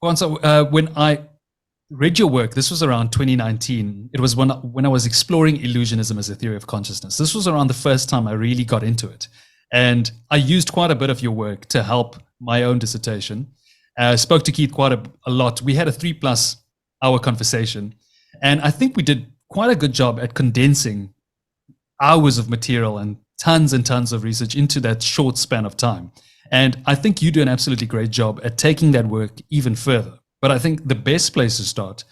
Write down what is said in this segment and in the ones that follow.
Well, so when I read your work, this was around 2019. It was when I was exploring illusionism as a theory of consciousness. This was around the first time I really got into it. And I used quite a bit of your work to help my own dissertation. Spoke to Keith quite a lot. We had a 3+ hour conversation. And I think we did quite a good job at condensing hours of material and tons of research into that short span of time. And I think you do an absolutely great job at taking that work even further. But I think the best place to start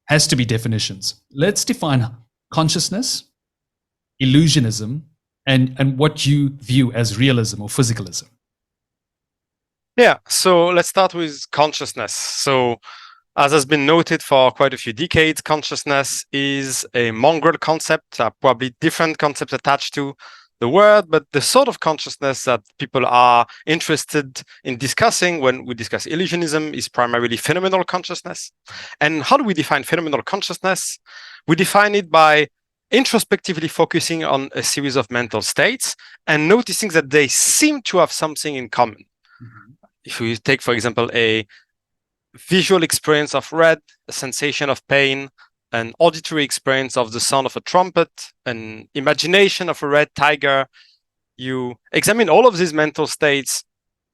has to be definitions. Let's define consciousness, illusionism, and what you view as realism or physicalism. Yeah, so let's start with consciousness. So as has been noted for quite a few decades, consciousness is a mongrel concept, probably different concepts attached to the word, but the sort of consciousness that people are interested in discussing when we discuss illusionism is primarily phenomenal consciousness. And how do we define phenomenal consciousness? We define it by introspectively focusing on a series of mental states and noticing that they seem to have something in common. Mm-hmm. If we take, for example, a visual experience of red, a sensation of pain, an auditory experience of the sound of a trumpet, an imagination of a red tiger, you examine all of these mental states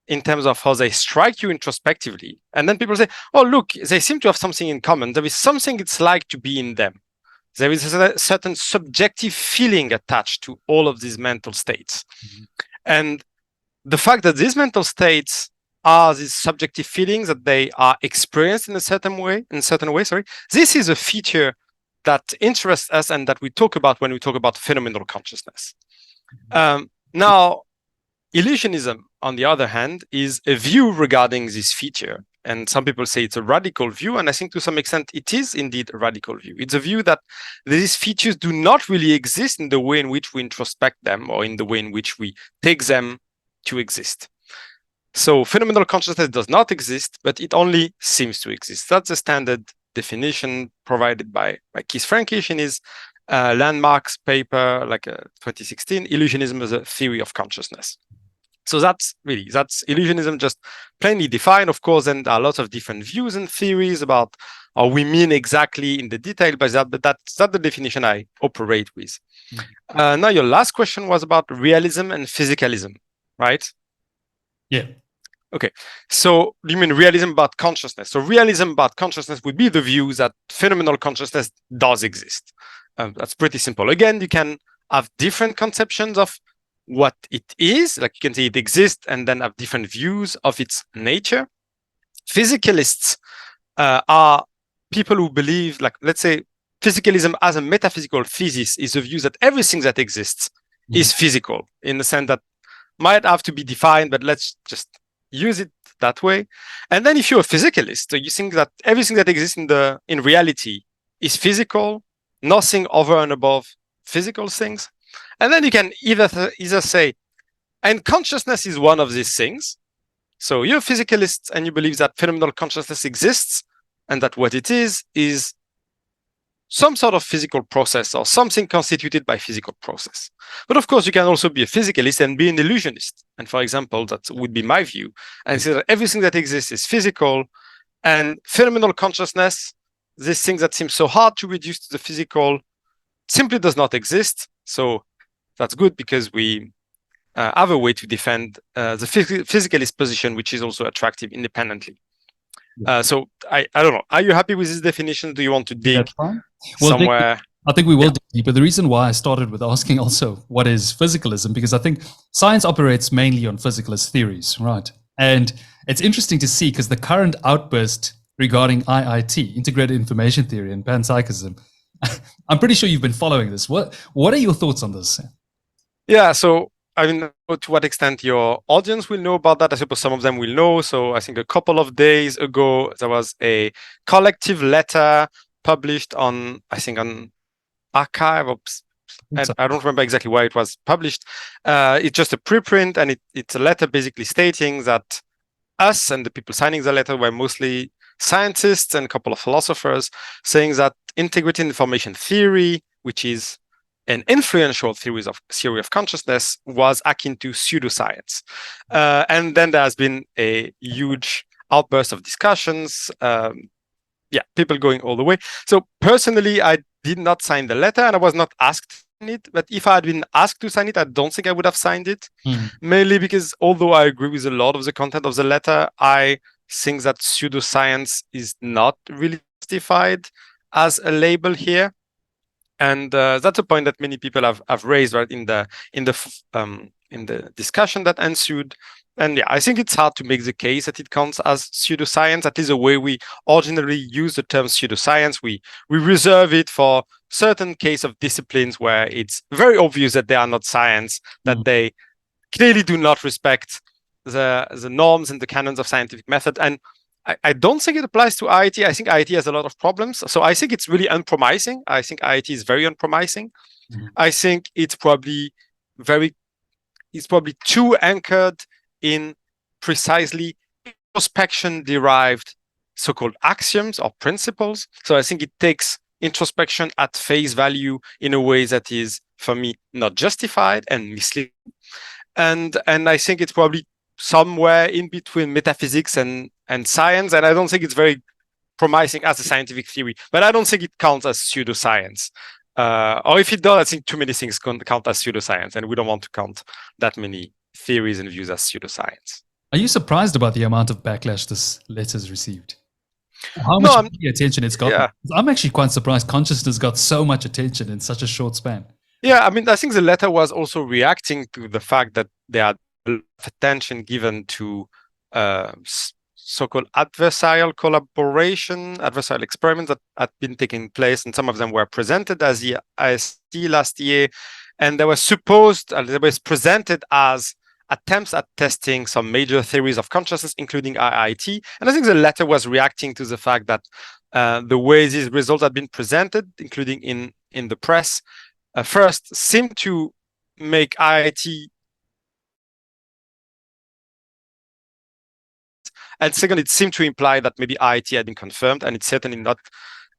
in terms of how they strike you introspectively. And then people say, oh, look, they seem to have something in common. There is something it's like to be in them. There is a certain subjective feeling attached to all of these mental states. Mm-hmm. And the fact that these mental states are these subjective feelings that they are experienced in a certain way, this is a feature that interests us and that we talk about when we talk about phenomenal consciousness. Mm-hmm. Now, illusionism, on the other hand, is a view regarding this feature. And some people say it's a radical view, and I think to some extent it is indeed a radical view. It's a view that these features do not really exist in the way in which we introspect them or in the way in which we take them to exist. So phenomenal consciousness does not exist, but it only seems to exist. That's the standard definition provided by Keith Frankish in his landmarks paper, 2016, Illusionism as a Theory of Consciousness. So that's illusionism just plainly defined. Of course, and there are lots of different views and theories about how we mean exactly in the detail by that, but that's the definition I operate with. Mm-hmm. Now, your last question was about realism and physicalism, right? Yeah. Okay, so you mean realism about consciousness? So realism about consciousness would be the view that phenomenal consciousness does exist. That's pretty simple. Again, you can have different conceptions of what it is. Like you can say it exists and then have different views of its nature. Physicalists are people who believe, let's say, physicalism as a metaphysical thesis is a view that everything that exists is physical, in the sense that might have to be defined, but let's just use it that way. And then if you're a physicalist, so you think that everything that exists in reality is physical, nothing over and above physical things. And then you can either say, and consciousness is one of these things. So you're a physicalist and you believe that phenomenal consciousness exists and that what it is some sort of physical process or something constituted by physical process. But of course, you can also be a physicalist and be an illusionist. And for example, that would be my view. And say that everything that exists is physical, and phenomenal consciousness, this thing that seems so hard to reduce to the physical, simply does not exist. So that's good because we have a way to defend the physicalist position, which is also attractive independently. So I don't know. Are you happy with this definition? Do you want to dig somewhere? I think we will dig deeper. The reason why I started with asking also what is physicalism, because I think science operates mainly on physicalist theories, right? And it's interesting to see because the current outburst regarding IIT, Integrated Information Theory, and Panpsychism, I'm pretty sure you've been following this. What are your thoughts on this? Yeah, so I mean, to what extent your audience will know about that, I suppose some of them will know. So I think a couple of days ago, there was a collective letter published on Archive. I don't remember exactly why it was published. It's just a preprint, and it's a letter basically stating that us and the people signing the letter were mostly scientists and a couple of philosophers, saying that integrated information theory, which is an influential theory of consciousness, was akin to pseudoscience. And then there has been a huge outbursts of discussions. People going all the way. So personally, I did not sign the letter, and I was not asked to sign it. But if I had been asked to sign it, I don't think I would have signed it. Mainly because although I agree with a lot of the content of the letter, I think that pseudoscience is not really justified as a label here. And that's a point that many people have raised, right, in the discussion that ensued. And I think it's hard to make the case that it counts as pseudoscience. At least the way we originally use the term pseudoscience, we reserve it for certain case of disciplines where it's very obvious that they are not science, that they clearly do not respect the norms and the canons of scientific method. And I don't think it applies to IIT. I think IIT has a lot of problems. So I think it's really unpromising. I think IIT is very unpromising. I think it's probably too anchored in precisely introspection-derived so-called axioms or principles. So I think it takes introspection at face value in a way that is, for me, not justified and misleading. And I think it's probably somewhere in between metaphysics and science, and I don't think it's very promising as a scientific theory, but I don't think it counts as pseudoscience. Or if it does, I think too many things count as pseudoscience, and we don't want to count that many theories and views as pseudoscience. Are you surprised about the amount of backlash this letter's received? How much attention it's got? Yeah. I'm actually quite surprised consciousness got so much attention in such a short span. Yeah, I mean, I think the letter was also reacting to the fact that there had a lot of attention given to so-called adversarial collaboration, adversarial experiments that had been taking place, and some of them were presented as the IST last year, and they was presented as attempts at testing some major theories of consciousness, including IIT. And I think the letter was reacting to the fact that the way these results had been presented, including in the press, first seemed to make IIT, and second, it seemed to imply that maybe IIT had been confirmed, and it's certainly not.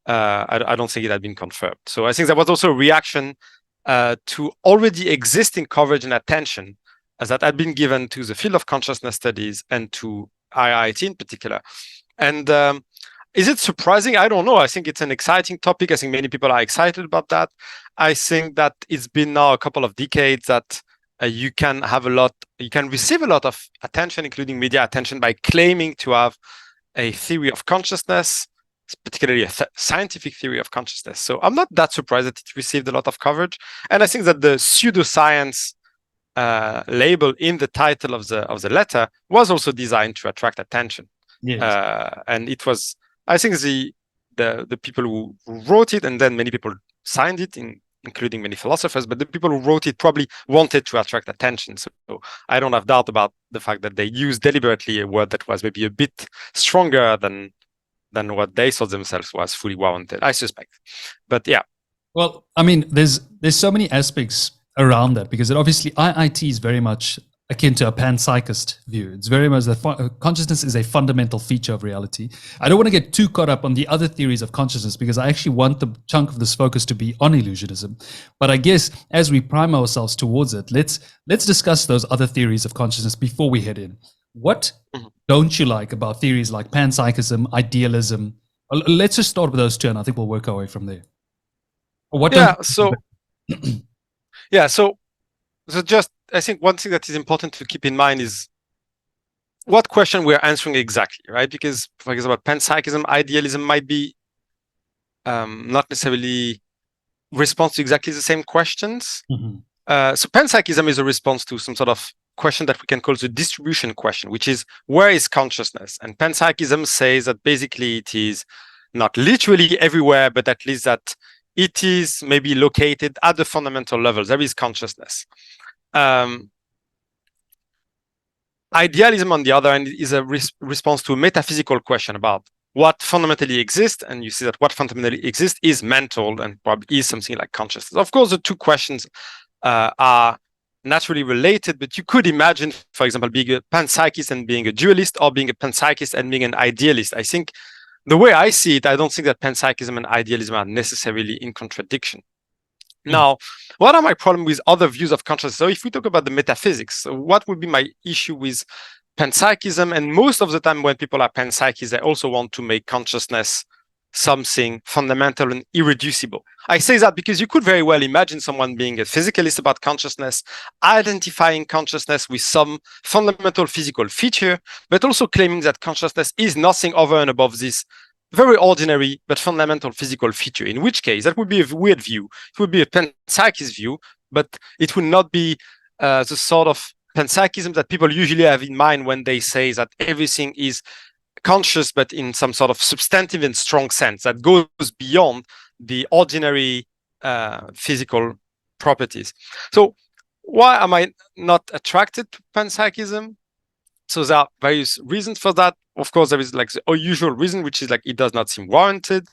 I don't think it had been confirmed. So I think there was also a reaction to already existing coverage and attention that had been given to the field of consciousness studies and to IIT in particular. And is it surprising? I don't know. I think it's an exciting topic. I think many people are excited about that. I think that it's been now a couple of decades that you can receive a lot of attention, including media attention, by claiming to have a theory of consciousness, particularly a scientific theory of consciousness. So I'm not that surprised that it received a lot of coverage. And I think that the pseudoscience label in the title of the letter was also designed to attract attention. Yes. And it was, I think, the people who wrote it, and then many people signed it, including many philosophers, but the people who wrote it probably wanted to attract attention. So I don't have doubt about the fact that they used deliberately a word that was maybe a bit stronger than what they thought themselves was fully warranted, I suspect. But yeah. Well, I mean, there's so many aspects around that, because obviously IIT is very much akin to a panpsychist view. It's very much that consciousness is a fundamental feature of reality. I don't want to get too caught up on the other theories of consciousness, because I actually want the chunk of this focus to be on illusionism. But I guess as we prime ourselves towards it, let's discuss those other theories of consciousness before we head in. What don't you like about theories like panpsychism, idealism? Let's just start with those two, and I think we'll work our way from there. So just, I think one thing that is important to keep in mind is what question we're answering exactly, right? Because, for example, panpsychism, idealism might be not necessarily response to exactly the same questions. So panpsychism is a response to some sort of question that we can call the distribution question, which is, where is consciousness? And panpsychism says that basically it is not literally everywhere, but at least that it is maybe located at the fundamental level. There is consciousness. Idealism, on the other hand, is a response to a metaphysical question about what fundamentally exists. And you see that what fundamentally exists is mental and probably is something like consciousness. Of course, the two questions are naturally related, but you could imagine, for example, being a panpsychist and being a dualist, or being a panpsychist and being an idealist. I think the way I see it, I don't think that panpsychism and idealism are necessarily in contradiction. Now, what are my problems with other views of consciousness? So if we talk about the metaphysics, what would be my issue with panpsychism, and most of the time when people are panpsychists, they also want to make consciousness something fundamental and irreducible. I say that because you could very well imagine someone being a physicalist about consciousness, identifying consciousness with some fundamental physical feature, but also claiming that consciousness is nothing over and above this very ordinary but fundamental physical feature, in which case that would be a weird view. It would be a panpsychist view, but it would not be the sort of panpsychism that people usually have in mind when they say that everything is conscious, but in some sort of substantive and strong sense that goes beyond the ordinary physical properties. So why am I not attracted to panpsychism? So there are various reasons for that. Of course, there is like the usual reason, which is like it does not seem warranted.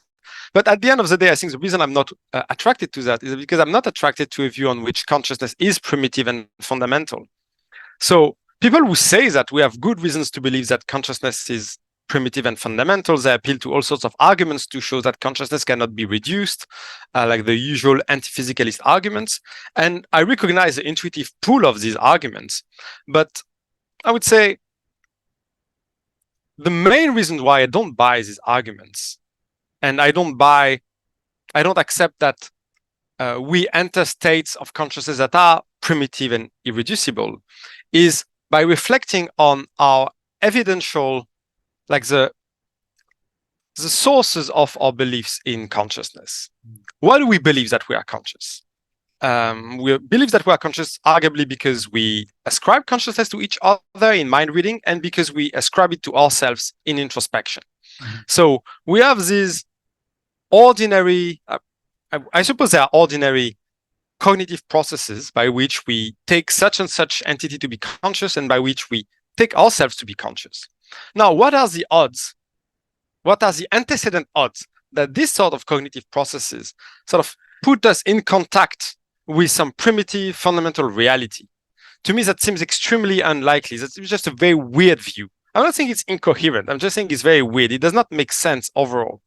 But at the end of the day, I think the reason I'm not attracted to that is because I'm not attracted to a view on which consciousness is primitive and fundamental. So people who say that we have good reasons to believe that consciousness is primitive and fundamental, they appeal to all sorts of arguments to show that consciousness cannot be reduced, like the usual anti-physicalist arguments. And I recognize the intuitive pull of these arguments. But I would say the main reason why I don't buy these arguments, and I don't accept that we enter states of consciousness that are primitive and irreducible, is by reflecting on our evidential, like the sources of our beliefs in consciousness. Why do we believe that we are conscious? We believe that we are conscious arguably because we ascribe consciousness to each other in mind reading, and because we ascribe it to ourselves in introspection. So we have these ordinary, I suppose they are ordinary cognitive processes by which we take such and such entity to be conscious, and by which we take ourselves to be conscious. Now, what are the odds? What are the antecedent odds that this sort of cognitive processes sort of put us in contact with some primitive fundamental reality? To me, that seems extremely unlikely. That's just a very weird view. I'm not saying it's incoherent. I'm just saying it's very weird. It does not make sense overall.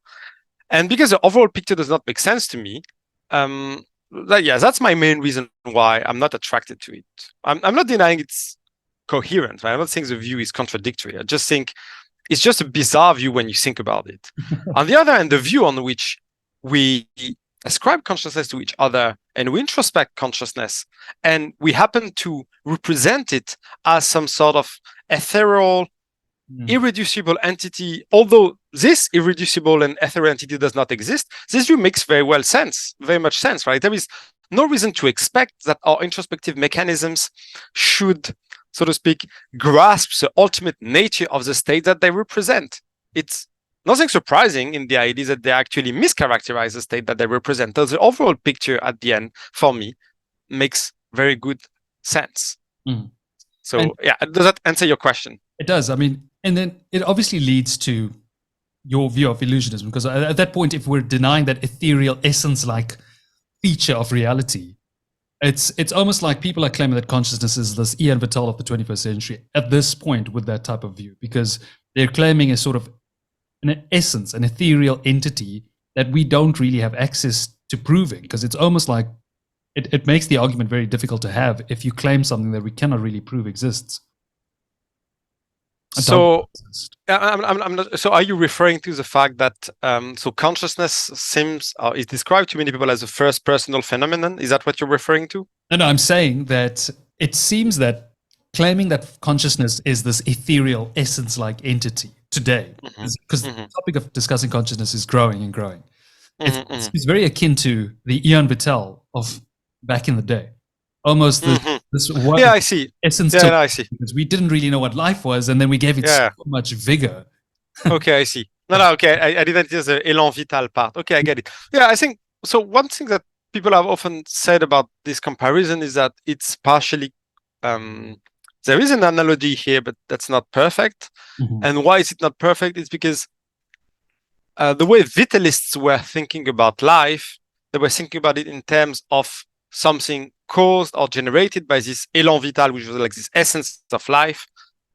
And because the overall picture does not make sense to me, that's my main reason why I'm not attracted to it. I'm not denying it's coherent, right? I'm not saying the view is contradictory. I just think it's just a bizarre view when you think about it. On the other hand, the view on which we ascribe consciousness to each other and we introspect consciousness, and we happen to represent it as some sort of ethereal, irreducible entity, although this irreducible and ethereal entity does not exist, this view makes very much sense, right? There is no reason to expect that our introspective mechanisms should, so to speak, grasp the ultimate nature of the state that they represent. It's nothing surprising in the idea that they actually mischaracterize the state that they represent. The overall picture at the end, for me, makes very good sense. So, does that answer your question? It does. I mean, and then it obviously leads to your view of illusionism, because at that point, if we're denying that ethereal essence-like feature of reality, it's almost like people are claiming that consciousness is this Elan Vital of the 21st century at this point with that type of view, because they're claiming a sort of an essence, an ethereal entity that we don't really have access to proving, because it's almost like it makes the argument very difficult to have if you claim something that we cannot really prove exists. So, I'm not, so are you referring to the fact that so consciousness seems is described to many people as a first personal phenomenon? Is that what you're referring to? No, I'm saying that it seems that claiming that consciousness is this ethereal essence-like entity today, because the topic of discussing consciousness is growing and growing. It's very akin to the Elan Vital of back in the day. Almost this I see. essence. I see. Because we didn't really know what life was, and then we gave it so much vigor. Okay, I see. Okay. I didn't hear the Elan Vital part. Okay, I get it. Yeah, I think so. One thing that people have often said about this comparison is that it's partially there is an analogy here, but that's not perfect. And why is it not perfect? It's because the way vitalists were thinking about life, they were thinking about it in terms of something caused or generated by this Elan Vital, which was like this essence of life.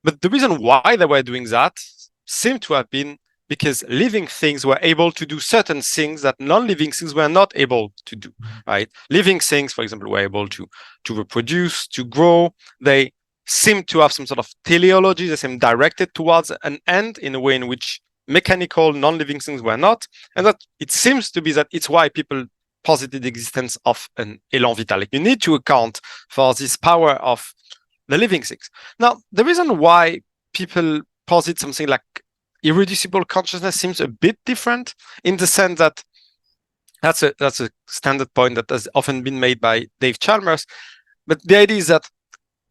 But the reason why they were doing that seemed to have been because living things were able to do certain things that non-living things were not able to do, right? Living things, for example, were able to reproduce, to grow. They seem to have some sort of teleology, they seem directed towards an end in a way in which mechanical, non-living things were not. And that it seems to be that it's why people posited the existence of an Elan Vital. Like, you need to account for this power of the living things. Now, the reason why people posit something like irreducible consciousness seems a bit different, in the sense that that's a standard point that has often been made by Dave Chalmers. But the idea is that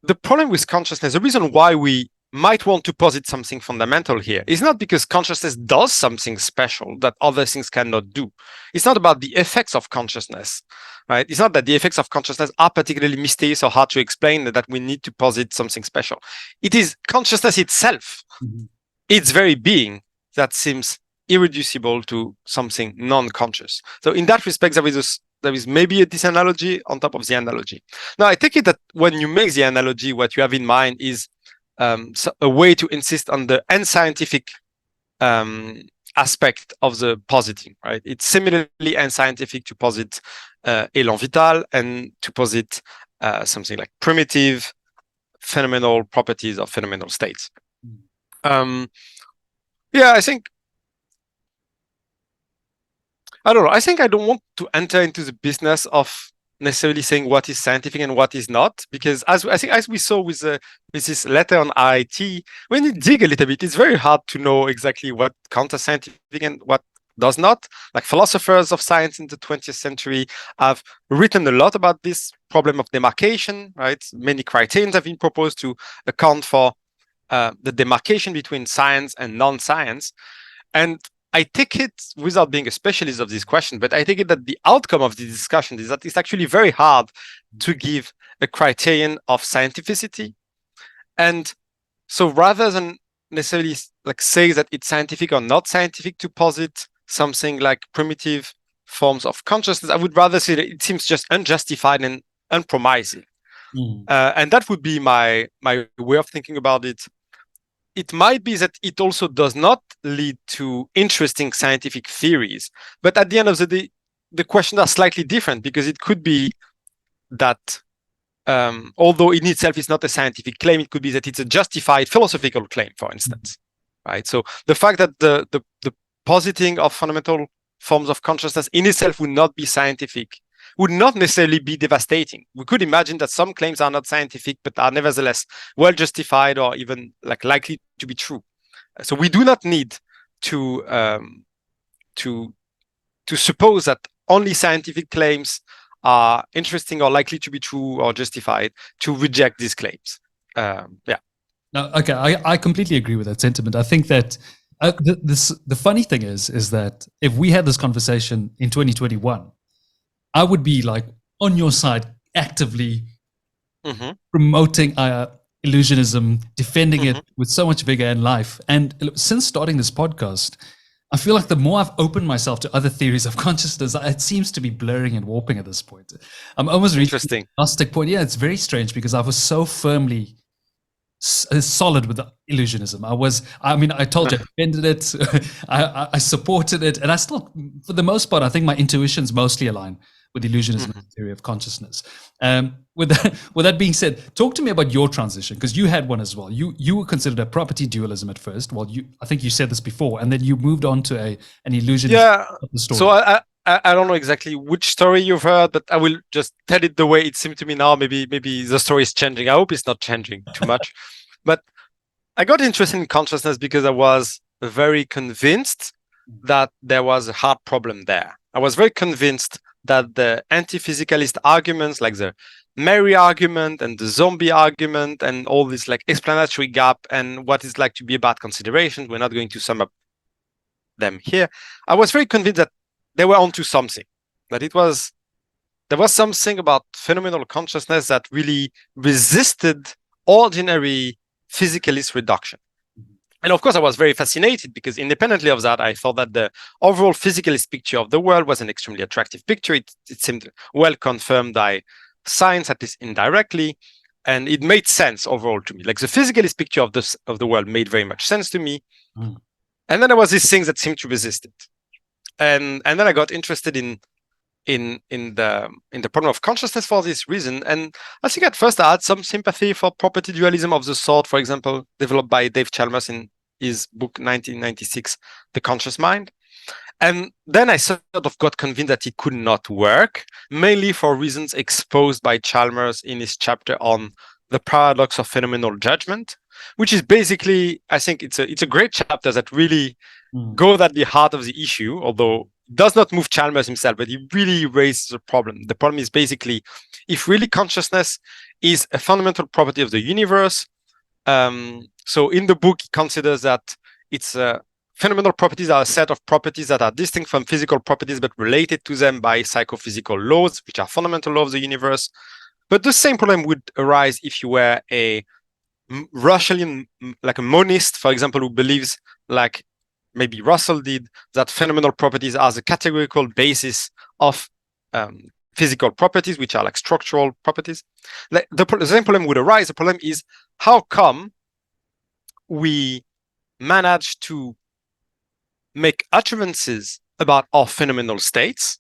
the problem with consciousness, the reason why we might want to posit something fundamental here, is not because consciousness does something special that other things cannot do. It's not about the effects of consciousness, right? It's not that the effects of consciousness are particularly mysterious or hard to explain, that we need to posit something special. It is consciousness itself, its very being, that seems irreducible to something non-conscious. So in that respect, there is maybe a disanalogy on top of the analogy. Now, I take it that when you make the analogy, what you have in mind is a way to insist on the unscientific aspect of the positing, right? It's similarly unscientific to posit Elan Vital and to posit something like primitive phenomenal properties or phenomenal states. Yeah, I don't know. I think I don't want to enter into the business of necessarily saying what is scientific and what is not, because as we saw with this letter on RIT, when you dig a little bit, it's very hard to know exactly what counts as scientific and what does not. Like, philosophers of science in the 20th century have written a lot about this problem of demarcation, right? Many criterions have been proposed to account for the demarcation between science and non-science. And I take it, without being a specialist of this question, but I take it that the outcome of the discussion is that it's actually very hard to give a criterion of scientificity. And so rather than necessarily like say that it's scientific or not scientific to posit something like primitive forms of consciousness, I would rather say that it seems just unjustified and unpromising. And that would be my way of thinking about it. It might be that it also does not lead to interesting scientific theories, but at the end of the day, the questions are slightly different, because it could be that although in itself is not a scientific claim, it could be that it's a justified philosophical claim, for instance, right? So the fact that the positing of fundamental forms of consciousness in itself would not be scientific would not necessarily be devastating. We could imagine that some claims are not scientific, but are nevertheless well justified or even like likely to be true. So we do not need to suppose that only scientific claims are interesting or likely to be true or justified to reject these claims. Yeah. No, okay, I completely agree with that sentiment. I think that the funny thing is that if we had this conversation in 2021, I would be like on your side, actively promoting illusionism, defending it with so much vigor in life. And since starting this podcast, I feel like the more I've opened myself to other theories of consciousness, it seems to be blurring and warping at this point. I'm almost reaching the agnostic point. Yeah, it's very strange, because I was so firmly solid with the illusionism. I told you, I defended it, I supported it, and I still, for the most part, I think my intuitions mostly align with illusionism and theory of consciousness. With that being said, talk to me about your transition, because you had one as well. You were considered a property dualism at first. Well, I think you said this before, and then you moved on to an illusionism. Yeah. So I don't know exactly which story you've heard, but I will just tell it the way it seemed to me now. Maybe the story is changing. I hope it's not changing too much. But I got interested in consciousness because I was very convinced that there was a hard problem there. I was very convinced that the anti-physicalist arguments, like the Mary argument and the zombie argument and all this like explanatory gap and what it's like to be about considerations, we're not going to sum up them here. I was very convinced that they were onto something, that there was something about phenomenal consciousness that really resisted ordinary physicalist reduction. And of course, I was very fascinated, because independently of that, I thought that the overall physicalist picture of the world was an extremely attractive picture. It seemed well confirmed by science, at least indirectly, and it made sense overall to me. Like, the physicalist picture of the world made very much sense to me. And then there was these things that seemed to resist it. And then I got interested in in the problem of consciousness for this reason. And I think at first I had some sympathy for property dualism of the sort, for example, developed by Dave Chalmers in his book 1996, The Conscious Mind. And then I sort of got convinced that it could not work, mainly for reasons exposed by Chalmers in his chapter on the paradox of phenomenal judgment, which is basically, I think it's a great chapter that really goes at the heart of the issue, although it does not move Chalmers himself, but it really raises the problem. The problem is basically, if really consciousness is a fundamental property of the universe, so in the book, he considers that it's phenomenal properties are a set of properties that are distinct from physical properties, but related to them by psychophysical laws, which are fundamental laws of the universe. But the same problem would arise if you were a Russellian, like a monist, for example, who believes, like maybe Russell did, that phenomenal properties are the categorical basis of physical properties, which are like structural properties. The same problem would arise. The problem is, how come we manage to make utterances about our phenomenal states?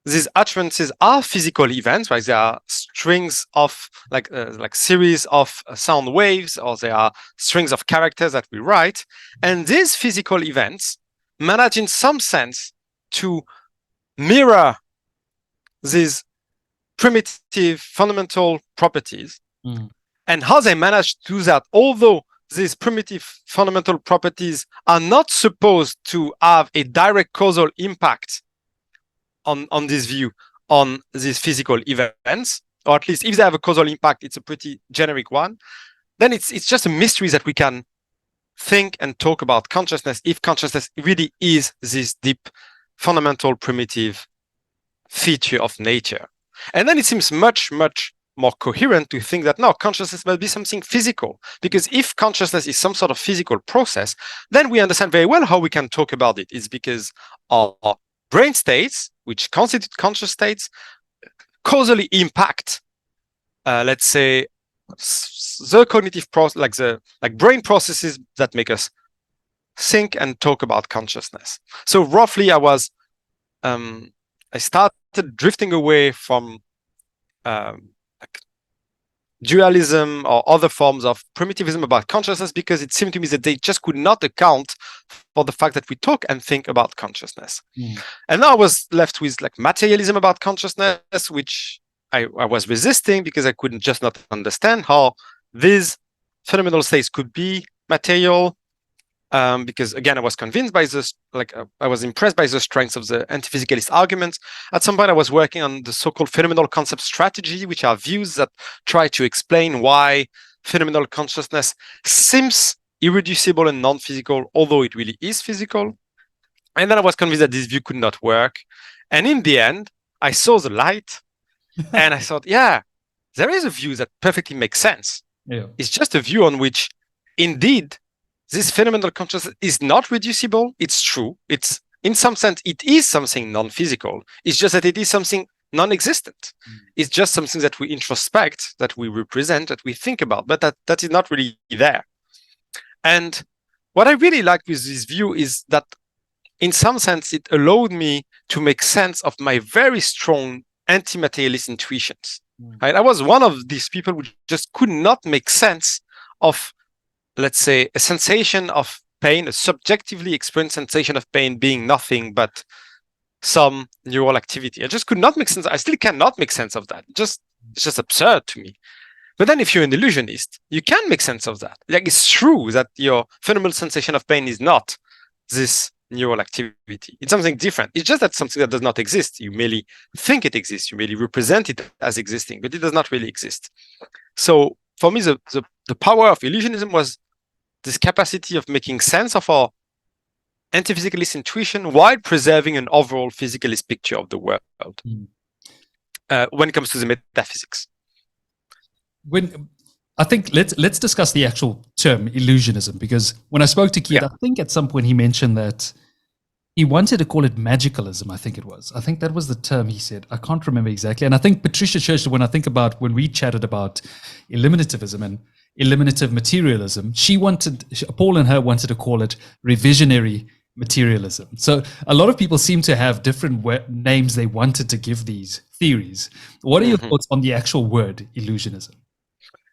These utterances are physical events, right? They are strings of like series of sound waves, or they are strings of characters that we write. And these physical events manage in some sense to mirror these primitive fundamental properties. And how they manage to do that, although these primitive fundamental properties are not supposed to have a direct causal impact on this view on these physical events, or at least if they have a causal impact, it's a pretty generic one, then it's just a mystery that we can think and talk about consciousness if consciousness really is this deep, fundamental, primitive feature of nature. And then it seems much, much more coherent to think that no, consciousness must be something physical, because if consciousness is some sort of physical process, then we understand very well how we can talk about it. It's because our brain states, which constitute conscious states, causally impact, let's say, the cognitive process, like brain processes that make us think and talk about consciousness. So roughly, I started drifting away from like dualism or other forms of primitivism about consciousness, because it seemed to me that they just could not account for the fact that we talk and think about consciousness. And now I was left with like materialism about consciousness, which I was resisting because I couldn't just not understand how these phenomenal states could be material. Because again, I was convinced by this, I was impressed by the strengths of the anti-physicalist arguments. At some point, I was working on the so-called phenomenal concept strategy, which are views that try to explain why phenomenal consciousness seems irreducible and non-physical, although it really is physical. And then I was convinced that this view could not work. And in the end, I saw the light and I thought, yeah, there is a view that perfectly makes sense. Yeah. It's just a view on which, indeed, this phenomenal consciousness is not reducible. It's true. It's, in some sense, it is something non-physical. It's just that it is something non-existent. It's just something that we introspect, that we represent, that we think about, but that is not really there. And what I really like with this view is that, in some sense, it allowed me to make sense of my very strong anti-materialist intuitions. Right? I was one of these people who just could not make sense of, let's say, a sensation of pain, a subjectively experienced sensation of pain being nothing but some neural activity. I just could not make sense. I still cannot make sense of that. It's just absurd to me. But then if you're an illusionist, you can make sense of that. Like, it's true that your phenomenal sensation of pain is not this neural activity. It's something different. It's just that something that does not exist. You merely think it exists. You merely represent it as existing, but it does not really exist. So for me, the power of illusionism was this capacity of making sense of our anti-physicalist intuition while preserving an overall physicalist picture of the world when it comes to the metaphysics. I think let's discuss the actual term illusionism, because when I spoke to Keith, I think at some point he mentioned that he wanted to call it magicalism. I think it was. I think that was the term he said. I can't remember exactly. And I think Patricia Church, when we chatted about eliminativism and eliminative materialism, Paul and her wanted to call it revisionary materialism. So a lot of people seem to have different names they wanted to give these theories. What are your thoughts on the actual word illusionism?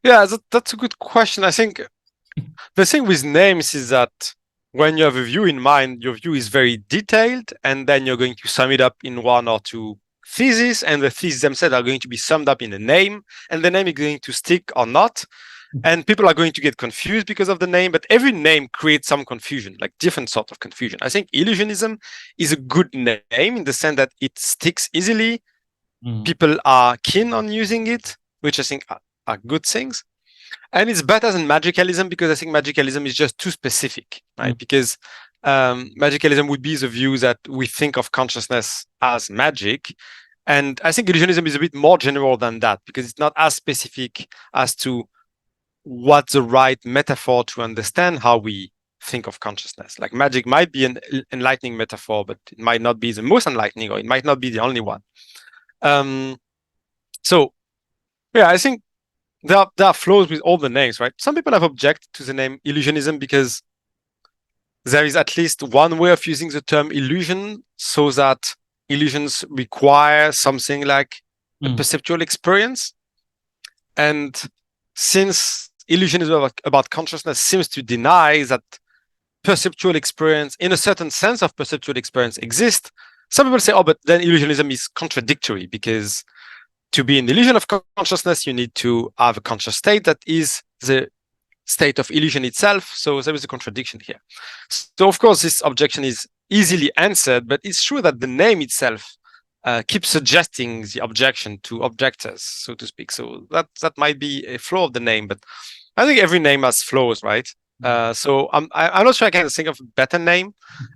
Yeah, that's a good question. I think the thing with names is that when you have a view in mind, your view is very detailed, and then you're going to sum it up in one or two theses, and the theses themselves are going to be summed up in a name, and the name is going to stick or not. And people are going to get confused because of the name, but every name creates some confusion, like different sort of confusion. I think illusionism is a good name in the sense that it sticks easily. People are keen on using it, which I think are good things. And it's better than magicalism because I think magicalism is just too specific, right? Because magicalism would be the view that we think of consciousness as magic. And I think illusionism is a bit more general than that because it's not as specific as to what's the right metaphor to understand how we think of consciousness. Like magic might be an enlightening metaphor, but it might not be the most enlightening, or it might not be the only one. So yeah, I think there are flaws with all the names, right? Some people have objected to the name illusionism because there is at least one way of using the term illusion, so that illusions require something like a perceptual experience. And since illusionism about consciousness seems to deny that perceptual experience, in a certain sense of perceptual experience, exists, some people say, oh, but then illusionism is contradictory because to be in the illusion of consciousness, you need to have a conscious state that is the state of illusion itself. So there is a contradiction here. So of course, this objection is easily answered, but it's true that the name itself keeps suggesting the objection to objectors, so to speak. So that might be a flaw of the name, but I think every name has flaws, right? So I'm not sure I can think of a better name.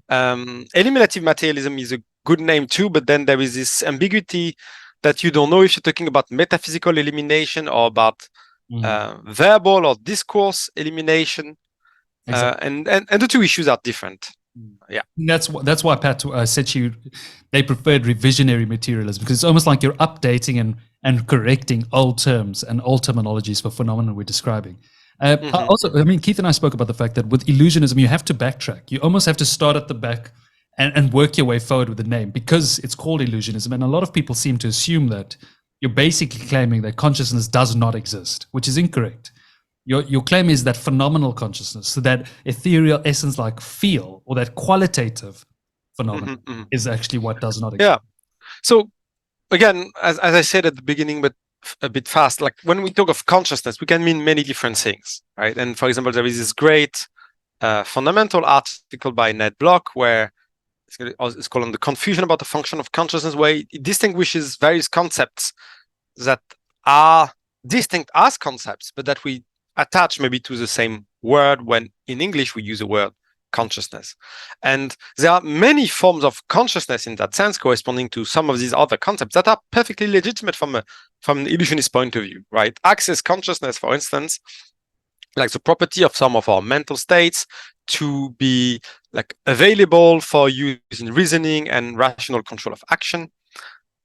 Eliminative materialism is a good name too, but then there is this ambiguity that you don't know if you're talking about metaphysical elimination or about verbal or discourse elimination. Exactly. And the two issues are different. Yeah, that's why Pat said they preferred revisionary materialism, because it's almost like you're updating and correcting old terms and old terminologies for phenomena we're describing. Also, I mean, Keith and I spoke about the fact that with illusionism, you have to backtrack. You almost have to start at the back and work your way forward with the name, because it's called illusionism. And a lot of people seem to assume that you're basically claiming that consciousness does not exist, which is incorrect. Your claim is that phenomenal consciousness, so that ethereal essence like feel, or that qualitative phenomenon is actually what does not exist. Yeah. So again, as I said at the beginning, but a bit fast, like when we talk of consciousness, we can mean many different things, right? And for example, there is this great fundamental article by Ned Block where it's called On the Confusion about the Function of Consciousness, where it distinguishes various concepts that are distinct as concepts, but that we attach maybe to the same word when in English we use the word consciousness. And there are many forms of consciousness in that sense corresponding to some of these other concepts that are perfectly legitimate from an illusionist point of view, right? Access consciousness, for instance, like the property of some of our mental states to be like available for use in reasoning and rational control of action.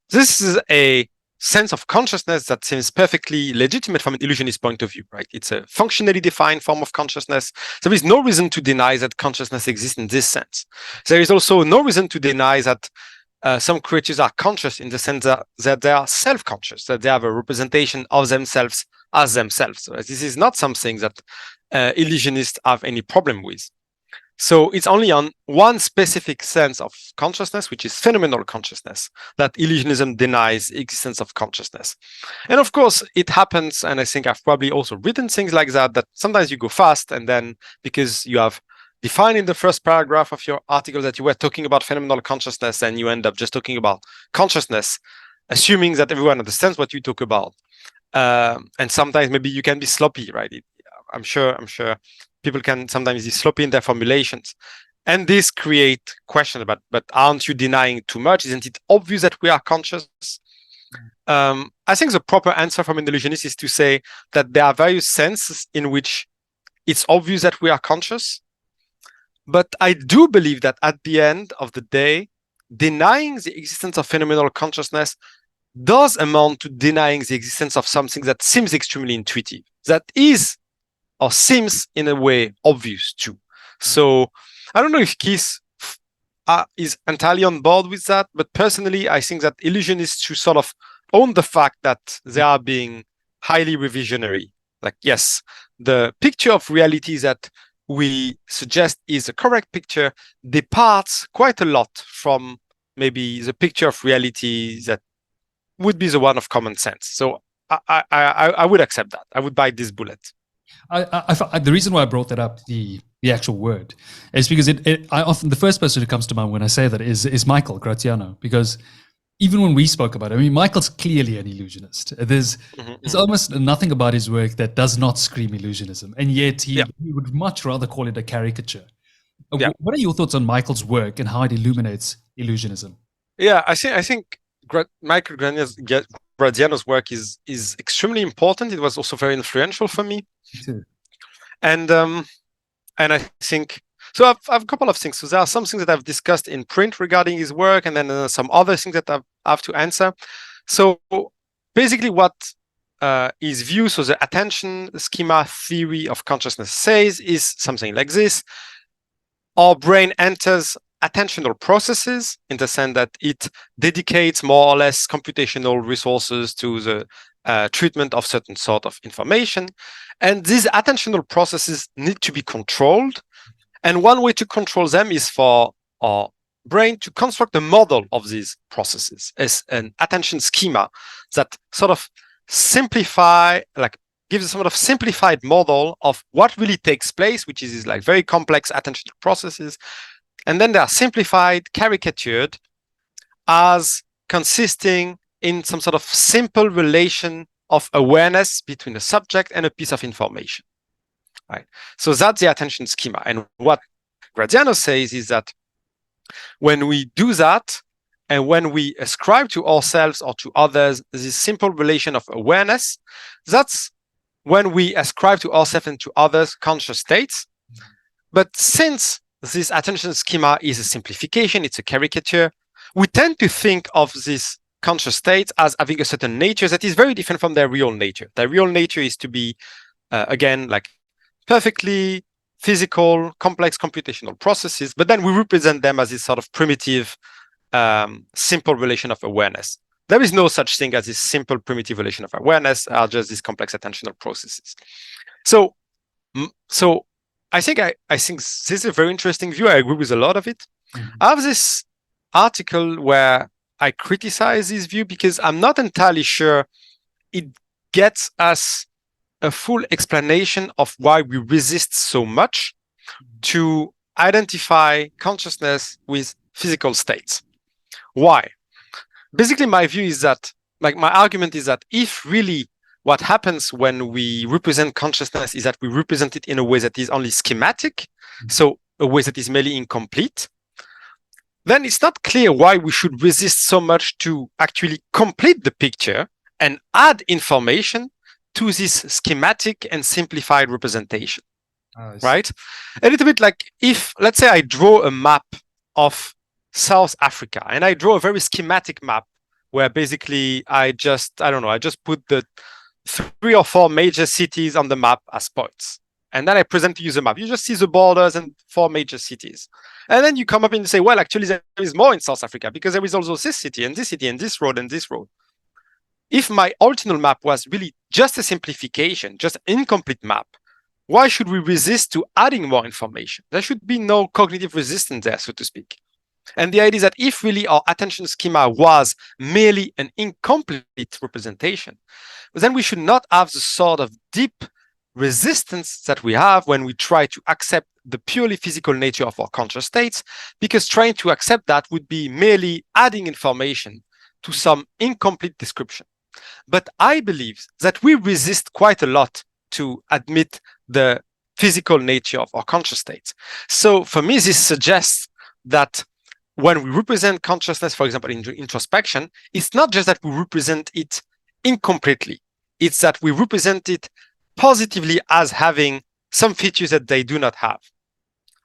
This is a sense of consciousness that seems perfectly legitimate from an illusionist point of view, right? It's a functionally defined form of consciousness. There is no reason to deny that consciousness exists in this sense. There is also no reason to deny that some creatures are conscious in the sense that they are self-conscious, that they have a representation of themselves as themselves. So this is not something that illusionists have any problem with. So it's only on one specific sense of consciousness, which is phenomenal consciousness, that illusionism denies existence of consciousness. And of course, it happens, and I think I've probably also written things like that sometimes you go fast, and then because you have defined in the first paragraph of your article that you were talking about phenomenal consciousness, and you end up just talking about consciousness, assuming that everyone understands what you talk about. And sometimes maybe you can be sloppy, right? I'm sure people can sometimes be sloppy in their formulations. And this create questions about, but aren't you denying too much? Isn't it obvious that we are conscious? I think the proper answer from an illusionist is to say that there are various senses in which it's obvious that we are conscious. But I do believe that at the end of the day, denying the existence of phenomenal consciousness does amount to denying the existence of something that seems extremely intuitive, that is or seems in a way obvious too. So I don't know if Keith is entirely on board with that. But personally, I think that illusionists should sort of own the fact that they are being highly revisionary. Like, yes, the picture of reality that we suggest is a correct picture departs quite a lot from maybe the picture of reality that would be the one of common sense. So I would accept that. I would bite this bullet. The reason why I brought that up, the actual word, is because I often, the first person who comes to mind when I say that is Michael Graziano, because even when we spoke about it, I mean, Michael's clearly an illusionist. There's almost nothing about his work that does not scream illusionism, and yet he would much rather call it a caricature. What are your thoughts on Michael's work and how it illuminates illusionism? Yeah, I think Michael Graziano's work is extremely important. It was also very influential for me. Too. And I think so. I've a couple of things. So there are some things that I've discussed in print regarding his work, and then some other things that I have to answer. So basically, what his view, so the attention schema theory of consciousness says, is something like this: our brain enters attentional processes in the sense that it dedicates more or less computational resources to the treatment of certain sort of information. And these attentional processes need to be controlled. And one way to control them is for our brain to construct a model of these processes as an attention schema that sort of gives a sort of simplified model of what really takes place, which is like very complex attentional processes. And then they are simplified, caricatured as consisting in some sort of simple relation of awareness between a subject and a piece of information, right? So that's the attention schema. And what Graziano says is that when we do that, and when we ascribe to ourselves or to others this simple relation of awareness, that's when we ascribe to ourselves and to others conscious states. But since this attention schema is a simplification, it's a caricature, we tend to think of these conscious states as having a certain nature that is very different from their real nature. Their real nature is to be, again, like perfectly physical, complex computational processes, but then we represent them as this sort of primitive, simple relation of awareness. There is no such thing as this simple primitive relation of awareness, are just these complex attentional processes. So I think this is a very interesting view. I agree with a lot of it. I have this article where I criticize this view because I'm not entirely sure it gets us a full explanation of why we resist so much to identify consciousness with physical states. Why? Basically, my view is that, like, my argument is that if really what happens when we represent consciousness is that we represent it in a way that is only schematic, so a way that is merely incomplete, then it's not clear why we should resist so much to actually complete the picture and add information to this schematic and simplified representation, right? A little bit like if, let's say I draw a map of South Africa and I draw a very schematic map where basically I just put the 3 or 4 major cities on the map as points. And then I present to you the map. You just see the borders and 4 major cities. And then you come up and you say, well, actually, there is more in South Africa because there is also this city and this road and this road. If my original map was really just a simplification, just an incomplete map, why should we resist to adding more information? There should be no cognitive resistance there, so to speak. And the idea is that if really our attention schema was merely an incomplete representation, then we should not have the sort of deep resistance that we have when we try to accept the purely physical nature of our conscious states, because trying to accept that would be merely adding information to some incomplete description. But I believe that we resist quite a lot to admit the physical nature of our conscious states. So for me, this suggests that when we represent consciousness, for example, in introspection, it's not just that we represent it incompletely. It's that we represent it positively as having some features that they do not have.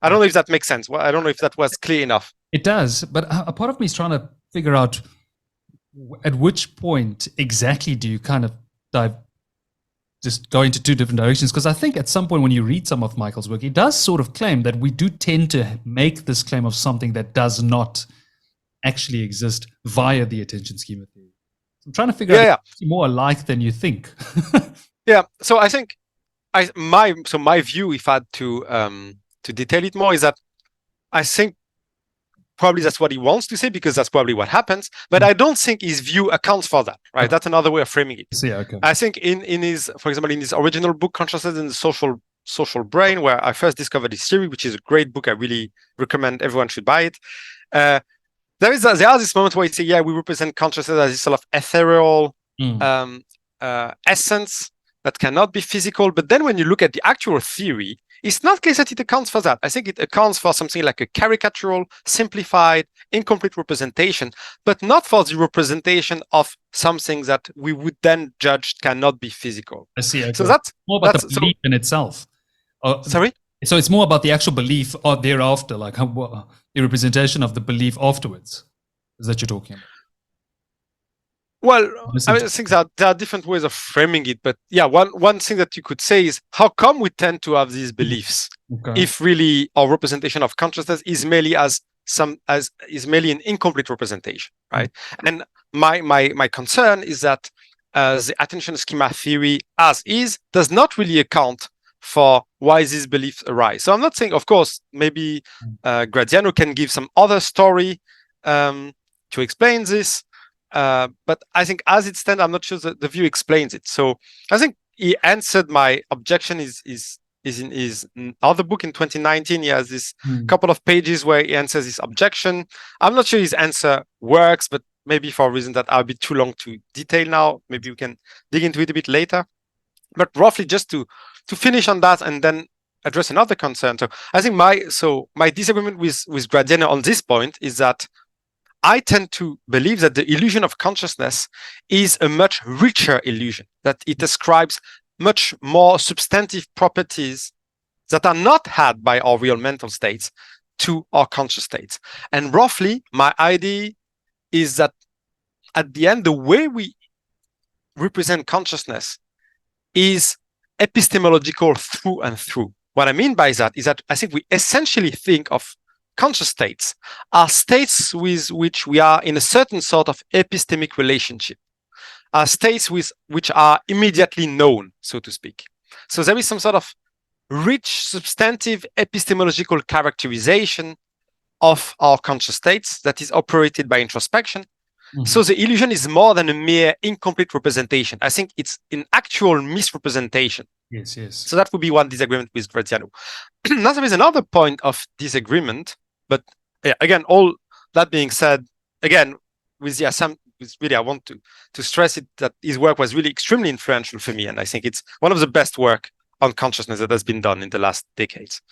I don't know if that makes sense. Well, I don't know if that was clear enough. It does, but a part of me is trying to figure out at which point exactly do you kind of just go into two different directions, because I think at some point when you read some of Michael's work, he does sort of claim that we do tend to make this claim of something that does not actually exist via the attention schema theory. I'm trying to figure out if it's more alike than you think. Yeah. So I think my view, if I had to detail it more, is that I think probably that's what he wants to say, because that's probably what happens. But I don't think his view accounts for that, right? That's another way of framing it. Yeah, okay. I think in his, for example, in his original book, Consciousness in the Social Brain, where I first discovered this theory, which is a great book, I really recommend everyone should buy it. There are this moment where he say, yeah, we represent consciousness as this sort of ethereal essence that cannot be physical. But then when you look at the actual theory, it's not clear that it accounts for that. I think it accounts for something like a caricatural, simplified, incomplete representation, but not for the representation of something that we would then judge cannot be physical. I see. Okay. So that's more about the belief in itself. Sorry? So it's more about the actual belief or thereafter, like the representation of the belief afterwards. Is that you're talking about? Well, I think that there are different ways of framing it, but yeah, one thing that you could say is, how come we tend to have these beliefs if really our representation of consciousness is merely merely an incomplete representation, right? And my concern is that the attention schema theory as is does not really account for why these beliefs arise. So I'm not saying, of course, maybe Graziano can give some other story to explain this. But I think as it stands, I'm not sure that the view explains it. So I think he answered my objection is in his other book in 2019. He has this couple of pages where he answers his objection. I'm not sure his answer works, but maybe for a reason that I'll be too long to detail now. Maybe we can dig into it a bit later. But roughly, just to finish on that and then address another concern. So I think my disagreement with Graziano on this point is that I tend to believe that the illusion of consciousness is a much richer illusion, that it ascribes much more substantive properties that are not had by our real mental states to our conscious states. And roughly, my idea is that at the end, the way we represent consciousness is epistemological through and through. What I mean by that is that I think we essentially think of conscious states are states with which we are in a certain sort of epistemic relationship, are states which are immediately known, so to speak. So there is some sort of rich, substantive epistemological characterization of our conscious states that is operated by introspection. So the illusion is more than a mere incomplete representation. I think it's an actual misrepresentation. Yes. So that would be one disagreement with Graziano. Now there is another point of disagreement, but yeah, again, all that being said, again, with really, I want to stress it that his work was really extremely influential for me, and I think it's one of the best work on consciousness that has been done in the last decades.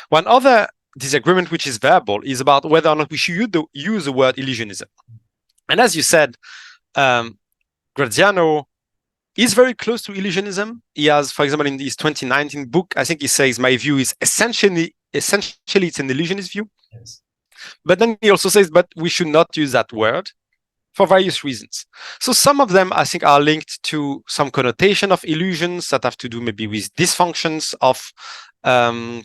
One other disagreement, which is verbal, is about whether or not we should use the word illusionism. And as you said, Graziano is very close to illusionism. He has, for example, in his 2019 book, I think he says, my view is essentially it's an illusionist view. Yes. But then he also says, but we should not use that word for various reasons. So some of them, I think, are linked to some connotation of illusions that have to do maybe with dysfunctions of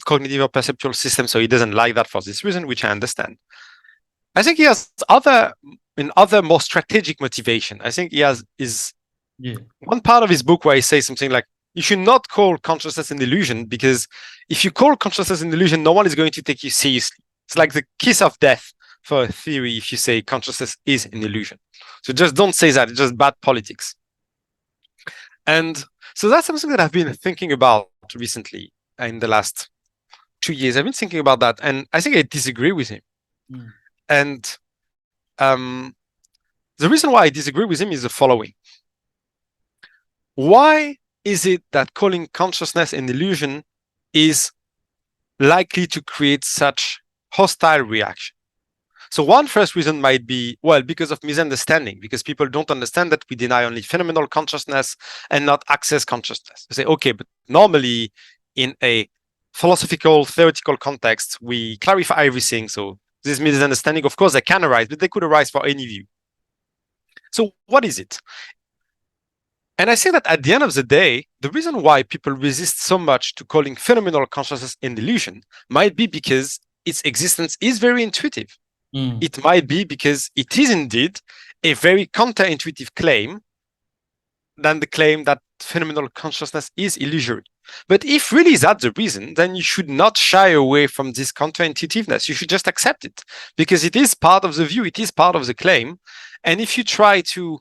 cognitive or perceptual systems. So he doesn't like that for this reason, which I understand. I think he has other more strategic motivation. I think he has one part of his book where he says something like, you should not call consciousness an illusion, because if you call consciousness an illusion, no one is going to take you seriously. It's like the kiss of death for a theory if you say consciousness is an illusion. So just don't say that. It's just bad politics. And so that's something that I've been thinking about recently in the last 2 years. I've been thinking about that, and I think I disagree with him. And the reason why I disagree with him is the following. Why is it that calling consciousness an illusion is likely to create such hostile reaction? So one first reason might be, well, because of misunderstanding, because people don't understand that we deny only phenomenal consciousness and not access consciousness. They say, okay, but normally in a philosophical, theoretical context, we clarify everything. So this misunderstanding, of course, they can arise, but they could arise for any view. So what is it? And I think that at the end of the day, the reason why people resist so much to calling phenomenal consciousness an illusion might be because its existence is very intuitive. It might be because it is indeed a very counterintuitive claim than the claim that phenomenal consciousness is illusory. But if really that's the reason, then you should not shy away from this counterintuitiveness. You should just accept it because it is part of the view, it is part of the claim. And if you try to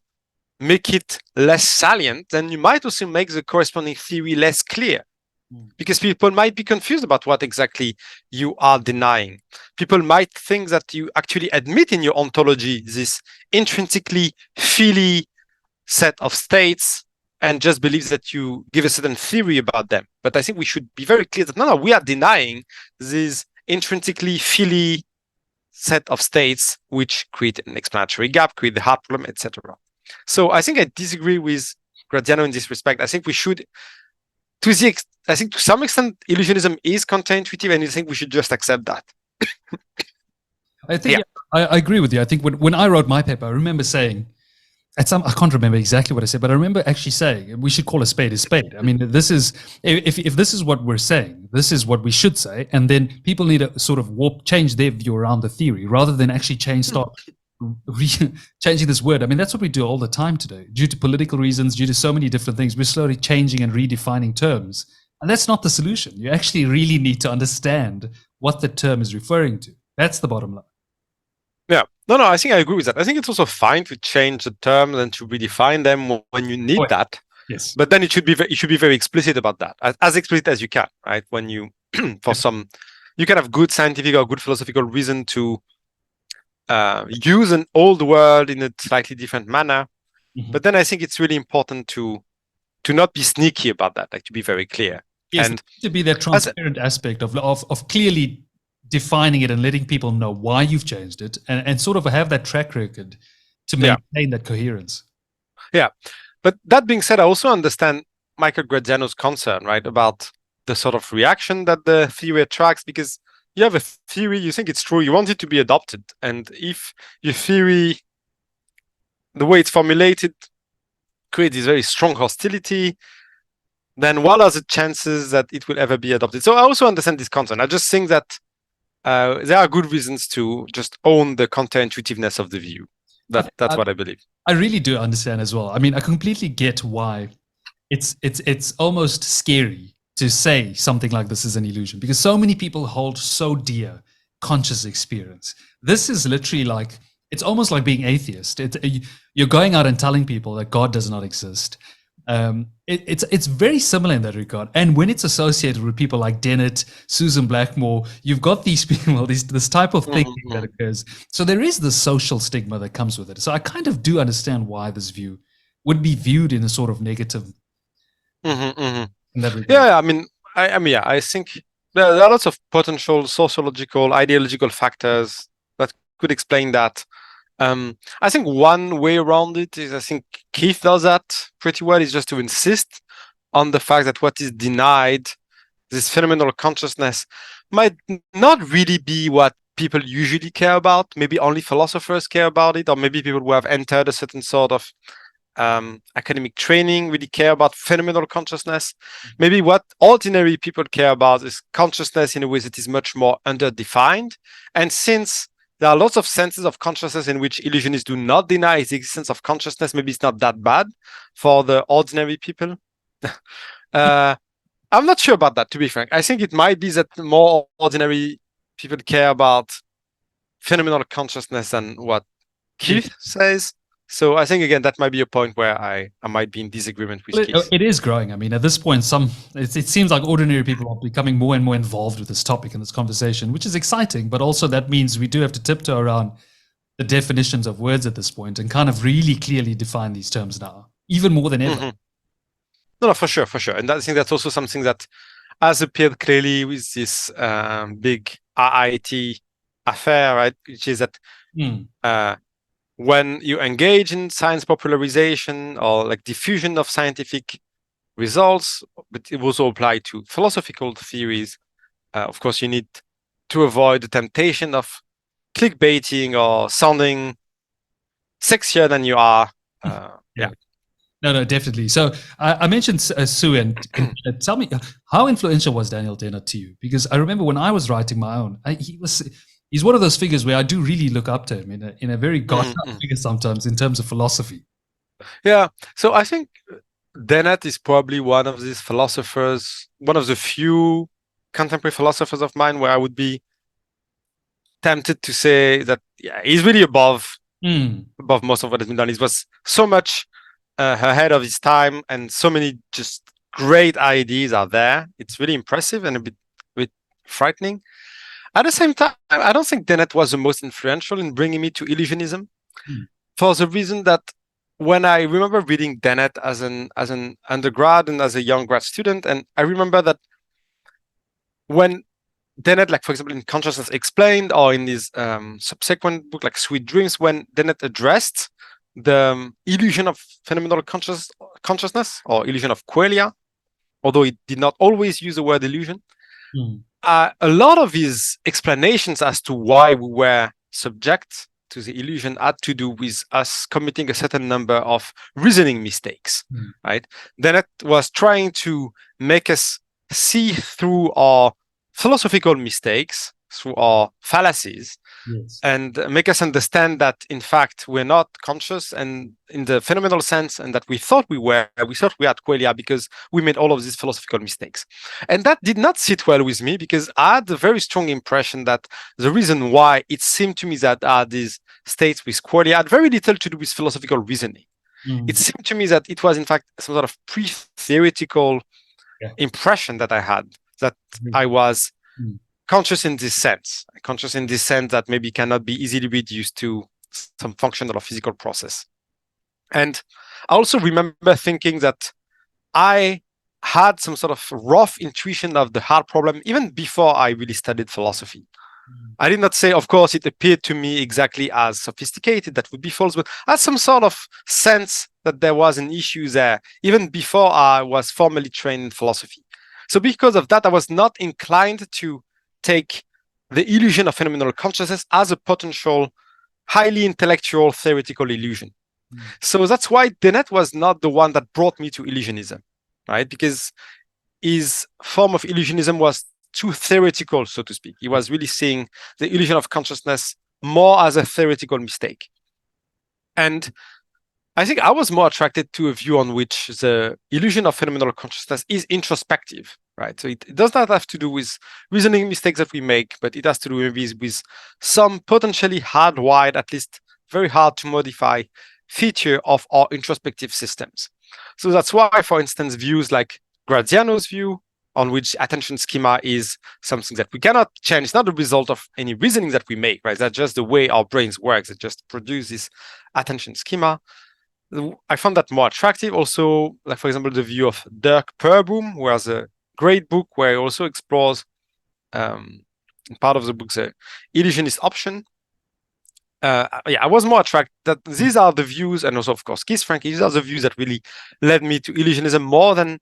make it less salient, then you might also make the corresponding theory less clear because people might be confused about what exactly you are denying. People might think that you actually admit in your ontology this intrinsically feely set of states and just believe that you give a certain theory about them. But I think we should be very clear that no, we are denying this intrinsically feely set of states which create an explanatory gap, create the hard problem, etc. So I think I disagree with Graziano in this respect. I think we should, I think to some extent, illusionism is counterintuitive, and I think we should just accept that. I think I agree with you. I think when I wrote my paper, I remember saying, I can't remember exactly what I said, but I remember actually saying we should call a spade a spade. I mean, this is if this is what we're saying, this is what we should say, and then people need to sort of change their view around the theory rather than actually start changing this word. I mean, that's what we do all the time today. Due to political reasons, due to so many different things, we're slowly changing and redefining terms, and that's not the solution. You actually really need to understand what the term is referring to. That's the bottom line. Yeah, no, I think I agree with that. I think it's also fine to change the terms and to redefine them when you need that. Yes, but then it should be very explicit about that, as explicit as you can, right? When you for some, you can have good scientific or good philosophical reason to use an old word in a slightly different manner. But then I think it's really important to not be sneaky about that, like to be very clear. Yes, and to be that transparent aspect of clearly defining it and letting people know why you've changed it, and sort of have that track record to maintain that coherence. Yeah, but that being said, I also understand Michael Graziano's concern, right, about the sort of reaction that the theory attracts, because you have a theory, you think it's true, you want it to be adopted, and if your theory, the way it's formulated, creates this very strong hostility, then what are the chances that it will ever be adopted? So I also understand this concern. I just think that there are good reasons to just own the counterintuitiveness of the view. That's what I believe. I really do understand as well. I mean, I completely get why it's almost scary to say something like this is an illusion, because so many people hold so dear conscious experience. This is literally like, it's almost like being atheist. You're going out and telling people that God does not exist. It's very similar in that regard. And when it's associated with people like Dennett, Susan Blackmore, you've got these people, this type of thinking that occurs. So there is this social stigma that comes with it. So I kind of do understand why this view would be viewed in a sort of negative. In that regard. Yeah, I mean, I think there are lots of potential sociological, ideological factors that could explain that. I think one way around it is, I think Keith does that pretty well, is just to insist on the fact that what is denied, this phenomenal consciousness, might not really be what people usually care about. Maybe only philosophers care about it, or maybe people who have entered a certain sort of academic training really care about phenomenal consciousness. Maybe what ordinary people care about is consciousness in a way that is much more underdefined. And since there are lots of senses of consciousness in which illusionists do not deny the existence of consciousness, maybe it's not that bad for the ordinary people. I'm not sure about that, to be frank. I think it might be that more ordinary people care about phenomenal consciousness than what Keith says. So I think, again, that might be a point where I might be in disagreement with Keith. It is growing. I mean, at this point, it seems like ordinary people are becoming more and more involved with this topic and this conversation, which is exciting. But also that means we do have to tiptoe around the definitions of words at this point and kind of really clearly define these terms now, even more than ever. No, for sure. And I think that's also something that has appeared clearly with this big RIT affair, right? Which is that when you engage in science popularization or like diffusion of scientific results, but it also applied to philosophical theories, of course, you need to avoid the temptation of clickbaiting or sounding sexier than you are. No, definitely. So I mentioned Sue, and tell me, how influential was Daniel Dennett to you? Because I remember when I was writing my own, he's one of those figures where I do really look up to him in a very godlike figure sometimes in terms of philosophy. Yeah. So I think Dennett is probably one of these philosophers, one of the few contemporary philosophers of mine where I would be tempted to say that he's really above most of what has been done. He was so much ahead of his time, and so many just great ideas are there. It's really impressive and a bit frightening. At the same time, I don't think Dennett was the most influential in bringing me to illusionism, for the reason that when I remember reading Dennett as an undergrad and as a young grad student, and I remember that when Dennett, like for example in Consciousness Explained, or in his subsequent book like Sweet Dreams, when Dennett addressed the illusion of phenomenal consciousness or illusion of qualia, although he did not always use the word illusion, a lot of his explanations as to why we were subject to the illusion had to do with us committing a certain number of reasoning mistakes, right? Dennett was trying to make us see through our philosophical mistakes, through our fallacies, and make us understand that in fact we're not conscious and in the phenomenal sense, and that we thought we had qualia because we made all of these philosophical mistakes. And that did not sit well with me, because I had a very strong impression that the reason why it seemed to me that these states with qualia had very little to do with philosophical reasoning. It seemed to me that it was in fact some sort of pre-theoretical impression that I had, that I was conscious in this sense that maybe cannot be easily reduced to some functional or physical process. And I also remember thinking that I had some sort of rough intuition of the hard problem even before I really studied philosophy. I did not say, of course, it appeared to me exactly as sophisticated, that would be false, but I had some sort of sense that there was an issue there even before I was formally trained in philosophy. So because of that, I was not inclined to take the illusion of phenomenal consciousness as a potential highly intellectual theoretical illusion. So that's why Dennett was not the one that brought me to illusionism, right? Because his form of illusionism was too theoretical, so to speak. He was really seeing the illusion of consciousness more as a theoretical mistake. And I think I was more attracted to a view on which the illusion of phenomenal consciousness is introspective, right? So it does not have to do with reasoning mistakes that we make, but it has to do with some potentially hardwired, at least very hard to modify feature of our introspective systems. So that's why, for instance, views like Graziano's view, on which attention schema is something that we cannot change. It's not the result of any reasoning that we make, right? That's just the way our brains work. It just produces attention schema. I found that more attractive. Also, like for example, the view of Dirk Perboom, who has a great book where he also explores part of the book the illusionist option. I was more attracted that these are the views, and also of course Keith Frank, these are the views that really led me to illusionism more than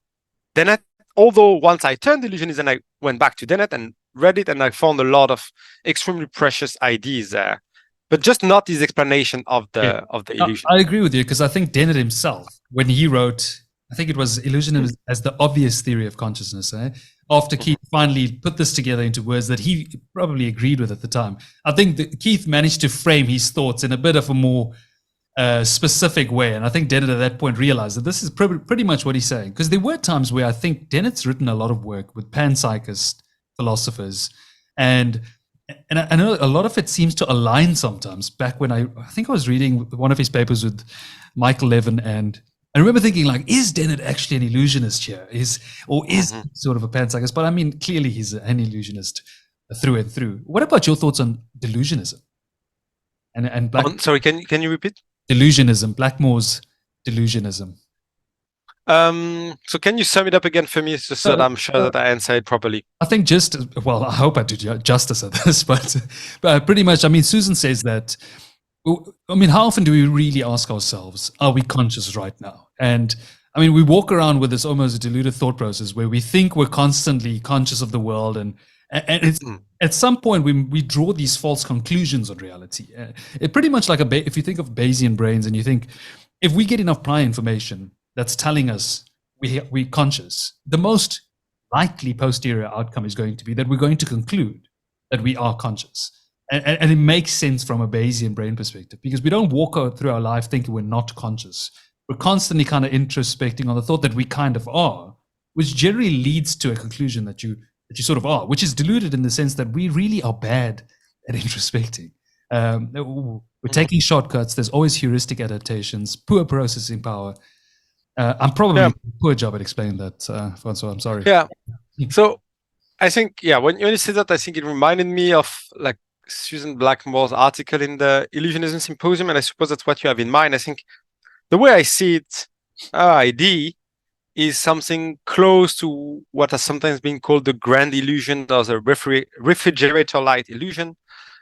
Dennett. Although once I turned illusionism, I went back to Dennett and read it, and I found a lot of extremely precious ideas there. But just not his explanation of the illusion. I agree with you, because I think Dennett himself, when he wrote, I think it was Illusionism as the obvious theory of consciousness, after Keith finally put this together into words that he probably agreed with at the time, I think that Keith managed to frame his thoughts in a bit of a more specific way. And I think Dennett at that point realized that this is pretty much what he's saying. Because there were times where I think Dennett's written a lot of work with panpsychist philosophers, and I know a lot of it seems to align sometimes. Back when I think I was reading one of his papers with Michael Levin, and I remember thinking, like, is Dennett actually an illusionist here? Is sort of a panpsychist? But I mean, clearly he's an illusionist through and through. What about your thoughts on delusionism? And sorry, can you repeat? Delusionism, Blackmore's delusionism. So can you sum it up again for me, just so that I'm sure that I answer it properly? I think I hope I do justice at this, but pretty much, I mean, Susan says that, I mean, how often do we really ask ourselves, are we conscious right now? And I mean, we walk around with this almost deluded thought process where we think we're constantly conscious of the world, and it's at some point we draw these false conclusions on reality. It pretty much like if you think of Bayesian brains, and you think, if we get enough prior information, that's telling us we're conscious, the most likely posterior outcome is going to be that we're going to conclude that we are conscious. And it makes sense from a Bayesian brain perspective, because we don't walk out through our life thinking we're not conscious. We're constantly kind of introspecting on the thought that we kind of are, which generally leads to a conclusion that you sort of are, which is deluded in the sense that we really are bad at introspecting. We're taking shortcuts. There's always heuristic adaptations, poor processing power. I'm probably a poor job at explaining that, Francois. I'm sorry. Yeah. So I think, when you say that, I think it reminded me of like Susan Blackmore's article in the Illusionism Symposium, and I suppose that's what you have in mind. I think the way I see it, our ID is something close to what has sometimes been called the grand illusion, or the refrigerator light illusion,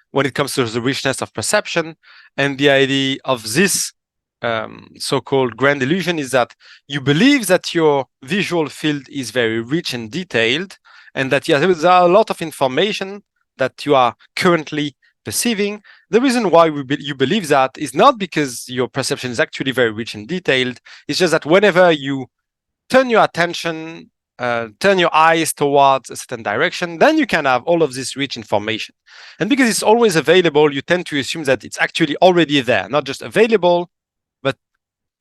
when it comes to the richness of perception. And the idea of this so-called grand illusion is that you believe that your visual field is very rich and detailed, and that there are a lot of information that you are currently perceiving. The reason why you believe that is not because your perception is actually very rich and detailed. It's just that whenever you turn your attention, turn your eyes towards a certain direction, then you can have all of this rich information. And because it's always available, you tend to assume that it's actually already there, not just available, but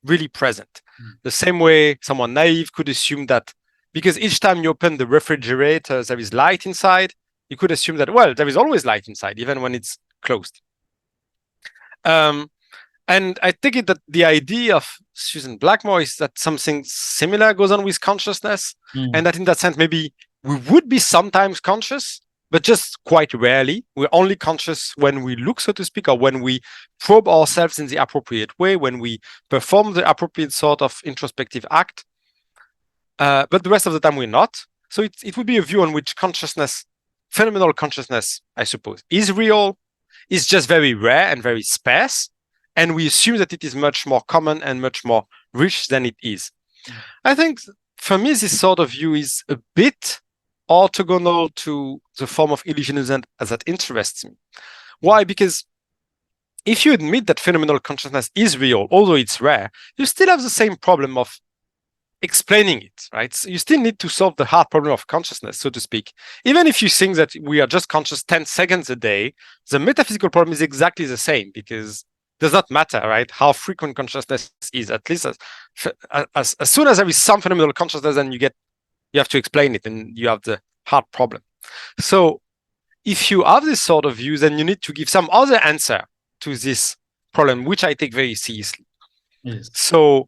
really present. The same way someone naive could assume that because each time you open the refrigerator, there is light inside, you could assume that, well, there is always light inside, even when it's closed. And I think that the idea of Susan Blackmore is that something similar goes on with consciousness, and that in that sense, maybe we would be sometimes conscious, but just quite rarely. We're only conscious when we look, so to speak, or when we probe ourselves in the appropriate way, when we perform the appropriate sort of introspective act. But the rest of the time, we're not. So it would be a view on which consciousness, phenomenal consciousness, I suppose, is real, is just very rare and very sparse. And we assume that it is much more common and much more rich than it is. I think for me, this sort of view is a bit orthogonal to the form of illusionism that interests me. Why? Because if you admit that phenomenal consciousness is real, although it's rare, you still have the same problem of explaining it, right? So you still need to solve the hard problem of consciousness, so to speak. Even if you think that we are just conscious 10 seconds a day, the metaphysical problem is exactly the same, because it does not matter, right, how frequent consciousness is. At least as soon as there is some phenomenal consciousness, then you have to explain it, and you have the hard problem. So if you have this sort of view, then you need to give some other answer to this problem, which I take very seriously. Yes. So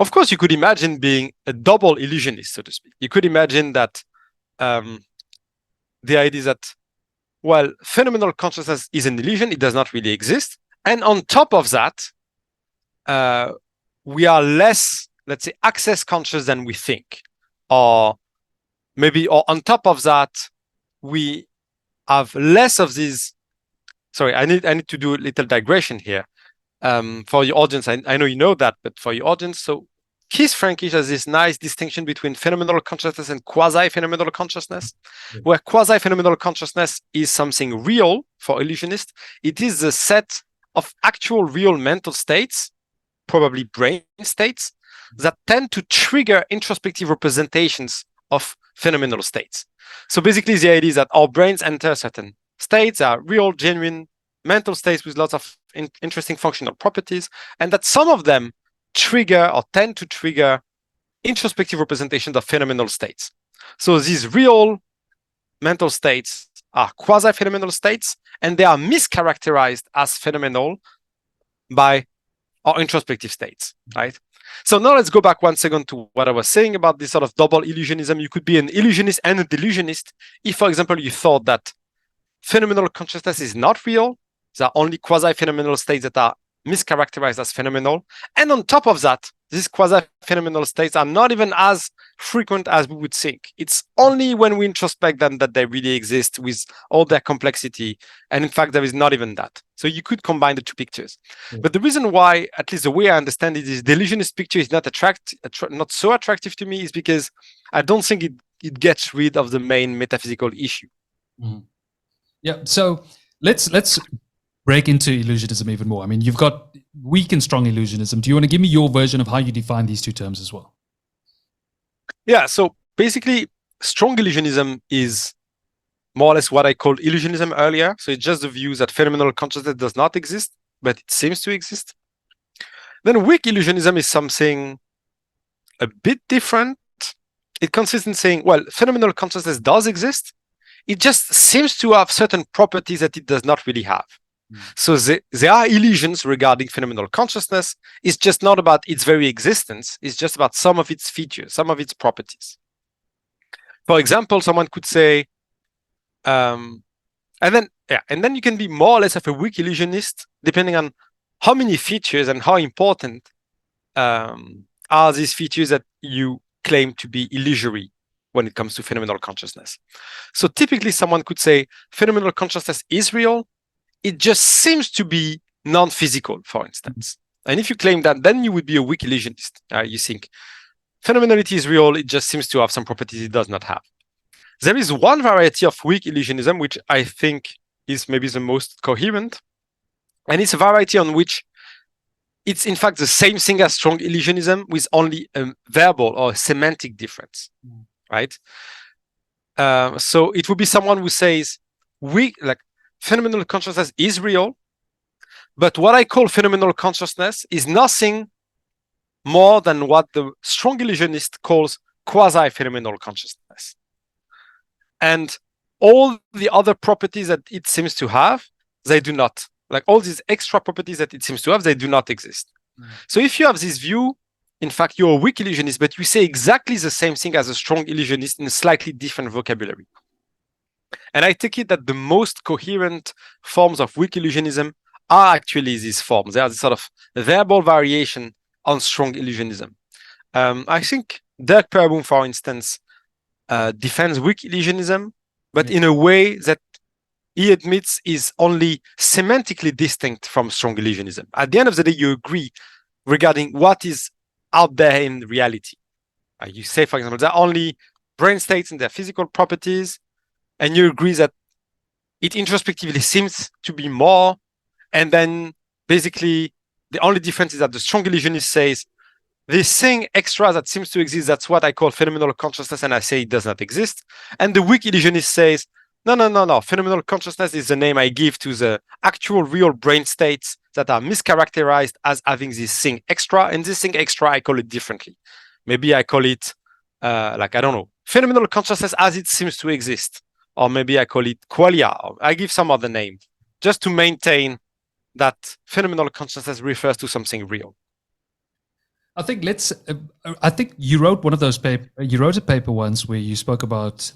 of course, you could imagine being a double illusionist, so to speak. You could imagine that the idea is that, well, phenomenal consciousness is an illusion. It does not really exist. And on top of that, we are less, let's say, access conscious than we think. Or on top of that, we have less of these. Sorry, I need to do a little digression here. For your audience, I know you know that, but for your audience, so Keith Frankish has this nice distinction between phenomenal consciousness and quasi-phenomenal consciousness, where quasi-phenomenal consciousness is something real for illusionists. It is the set of actual real mental states, probably brain states, that tend to trigger introspective representations of phenomenal states. So basically, the idea is that our brains enter certain states, are real, genuine mental states with lots of interesting functional properties, and that some of them trigger or tend to trigger introspective representations of phenomenal states. So these real mental states are quasi-phenomenal states, and they are mischaracterized as phenomenal by our introspective states, right? So now let's go back 1 second to what I was saying about this sort of double illusionism. You could be an illusionist and a delusionist if, for example, you thought that phenomenal consciousness is not real. There are only quasi-phenomenal states that are mischaracterized as phenomenal. And on top of that, these quasi-phenomenal states are not even as frequent as we would think. It's only when we introspect them that they really exist with all their complexity. And in fact, there is not even that. So you could combine the two pictures. But the reason why, at least the way I understand it, is the illusionist picture is not so attractive to me is because I don't think it gets rid of the main metaphysical issue. Yeah. So let's break into illusionism even more. I mean, you've got weak and strong illusionism. Do you want to give me your version of how you define these two terms as well? Yeah, so basically, strong illusionism is more or less what I called illusionism earlier. So it's just the view that phenomenal consciousness does not exist, but it seems to exist. Then weak illusionism is something a bit different. It consists in saying, well, phenomenal consciousness does exist. It just seems to have certain properties that it does not really have. So there are illusions regarding phenomenal consciousness. It's just not about its very existence. It's just about some of its features, some of its properties. For example, someone could say, and then you can be more or less of a weak illusionist, depending on how many features and how important are these features that you claim to be illusory when it comes to phenomenal consciousness. So typically, someone could say phenomenal consciousness is real. It just seems to be non-physical, for instance. And if you claim that, then you would be a weak illusionist. You think phenomenality is real. It just seems to have some properties it does not have. There is one variety of weak illusionism, which I think is maybe the most coherent. And it's a variety on which it's in fact the same thing as strong illusionism with only a verbal or a semantic difference, right? So it would be someone who says, phenomenal consciousness is real, but what I call phenomenal consciousness is nothing more than what the strong illusionist calls quasi-phenomenal consciousness. And all the other properties that it seems to have, they do not. Like all these extra properties that it seems to have, they do not exist. So if you have this view, in fact, you're a weak illusionist, but you say exactly the same thing as a strong illusionist in a slightly different vocabulary. And I take it that the most coherent forms of weak illusionism are actually these forms. They are this sort of verbal variation on strong illusionism. I think Dirk Perboom, for instance, defends weak illusionism, but in a way that he admits is only semantically distinct from strong illusionism. At the end of the day, you agree regarding what is out there in reality. You say, for example, there are only brain states and their physical properties, and you agree that it introspectively seems to be more. And then basically, the only difference is that the strong illusionist says, this thing extra that seems to exist, that's what I call phenomenal consciousness, and I say it does not exist. And the weak illusionist says, no. Phenomenal consciousness is the name I give to the actual real brain states that are mischaracterized as having this thing extra. And this thing extra, I call it differently. Maybe I call it, I don't know, phenomenal consciousness as it seems to exist. Or maybe I call it qualia, or I give some other name, just to maintain that phenomenal consciousness refers to something real. I think I think you wrote one of those papers. You wrote a paper once where you spoke about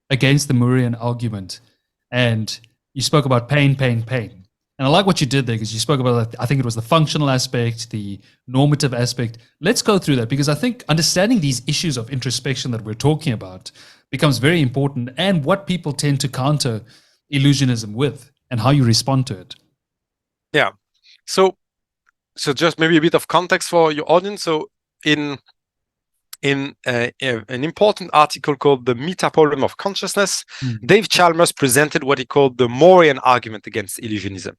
against the Moorean argument, and you spoke about pain. And I like what you did there because you spoke about, I think it was the functional aspect, the normative aspect. Let's go through that because I think understanding these issues of introspection that we're talking about becomes very important, and what people tend to counter illusionism with and how you respond to it. Yeah. So just maybe a bit of context for your audience. So in an important article called The Meta-Problem of Consciousness, Dave Chalmers presented what he called the Moorean argument against illusionism.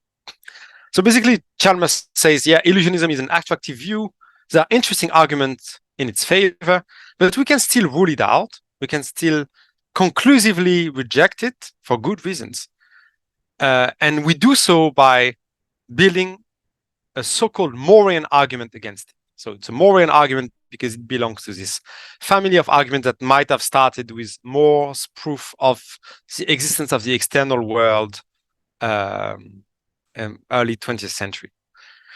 So basically, Chalmers says, illusionism is an attractive view. There are interesting arguments in its favor, but we can still rule it out. We can still conclusively reject it for good reasons. And we do so by building a so-called Moorean argument against it. So it's a Moorean argument because it belongs to this family of arguments that might have started with Moore's proof of the existence of the external world in early 20th century.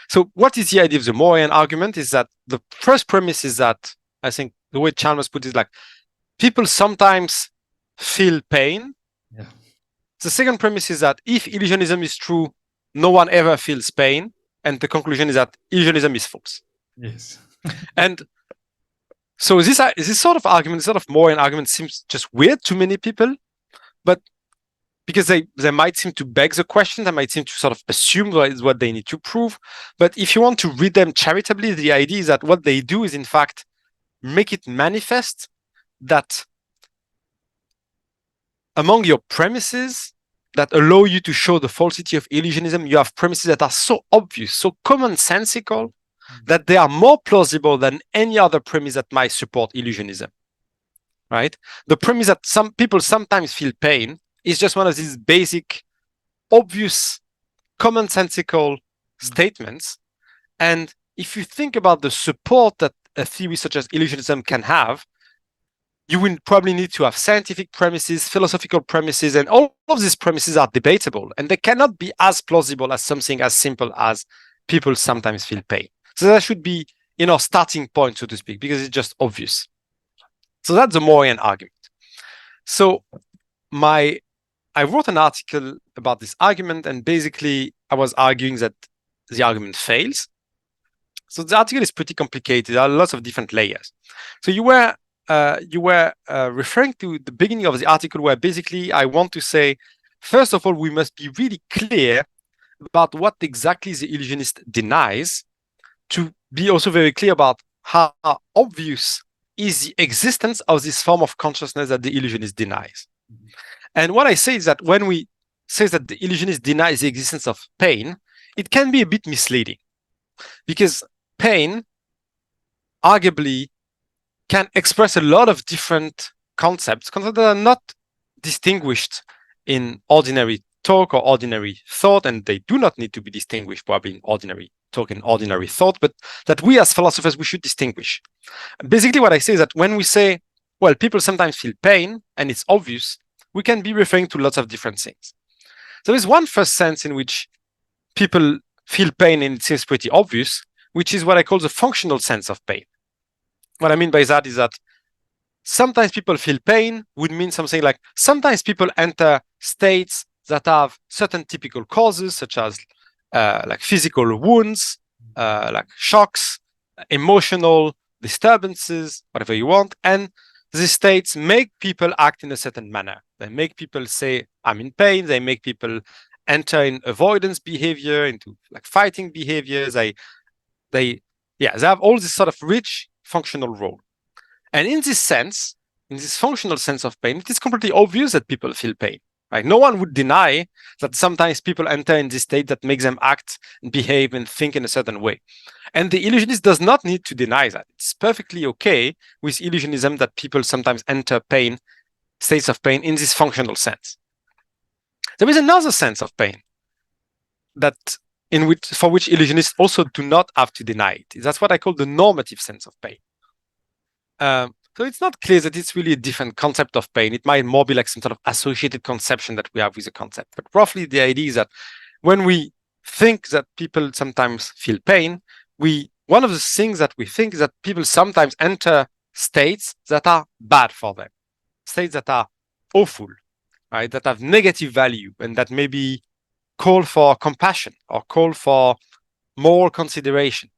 So what is the idea of the Moorean argument is that the first premise is that, I think the way Chalmers put it is like, people sometimes feel pain. Yeah. The second premise is that if illusionism is true, no one ever feels pain. And the conclusion is that illusionism is false. Yes. And so this sort of argument, this sort of Moorean argument seems just weird to many people, but because they might seem to beg the question, they might seem to sort of assume what is what they need to prove. But if you want to read them charitably, the idea is that what they do is in fact make it manifest that among your premises, that allow you to show the falsity of illusionism, you have premises that are so obvious, so commonsensical, that they are more plausible than any other premise that might support illusionism. Right? The premise that some people sometimes feel pain is just one of these basic, obvious, commonsensical statements. And if you think about the support that a theory such as illusionism can have, you will probably need to have scientific premises, philosophical premises, and all of these premises are debatable, and they cannot be as plausible as something as simple as people sometimes feel pain. So that should be, our starting point, so to speak, because it's just obvious. So that's the Moorean argument. So I wrote an article about this argument, and basically I was arguing that the argument fails. So the article is pretty complicated. There are lots of different layers. So you were referring to the beginning of the article, where basically I want to say, first of all, we must be really clear about what exactly the illusionist denies, to be also very clear about how obvious is the existence of this form of consciousness that the illusionist denies. And what I say is that when we say that the illusionist denies the existence of pain, it can be a bit misleading, because pain arguably can express a lot of different concepts that are not distinguished in ordinary talk or ordinary thought, and they do not need to be distinguished probably in ordinary talk and ordinary thought, but that we as philosophers, we should distinguish. Basically what I say is that when we say, well, people sometimes feel pain and it's obvious, we can be referring to lots of different things. There is one first sense in which people feel pain and it seems pretty obvious, which is what I call the functional sense of pain. What I mean by that is that sometimes people feel pain would mean something like sometimes people enter states that have certain typical causes, such as like physical wounds, like shocks, emotional disturbances, whatever you want. And these states make people act in a certain manner. They make people say, I'm in pain. They make people enter in avoidance behavior, into like fighting behaviors. They have all this sort of rich functional role. And in this sense, in this functional sense of pain, it is completely obvious that people feel pain. Right? No one would deny that sometimes people enter in this state that makes them act and behave and think in a certain way. And the illusionist does not need to deny that. It's perfectly okay with illusionism that people sometimes enter pain, states of pain in this functional sense. There is another sense of pain for which illusionists also do not have to deny it. That's what I call the normative sense of pain. So it's not clear that it's really a different concept of pain. It might more be like some sort of associated conception that we have with a concept. But roughly the idea is that when we think that people sometimes feel pain, one of the things that we think is that people sometimes enter states that are bad for them, states that are awful, right? That have negative value, and that maybe call for compassion or call for moral consideration.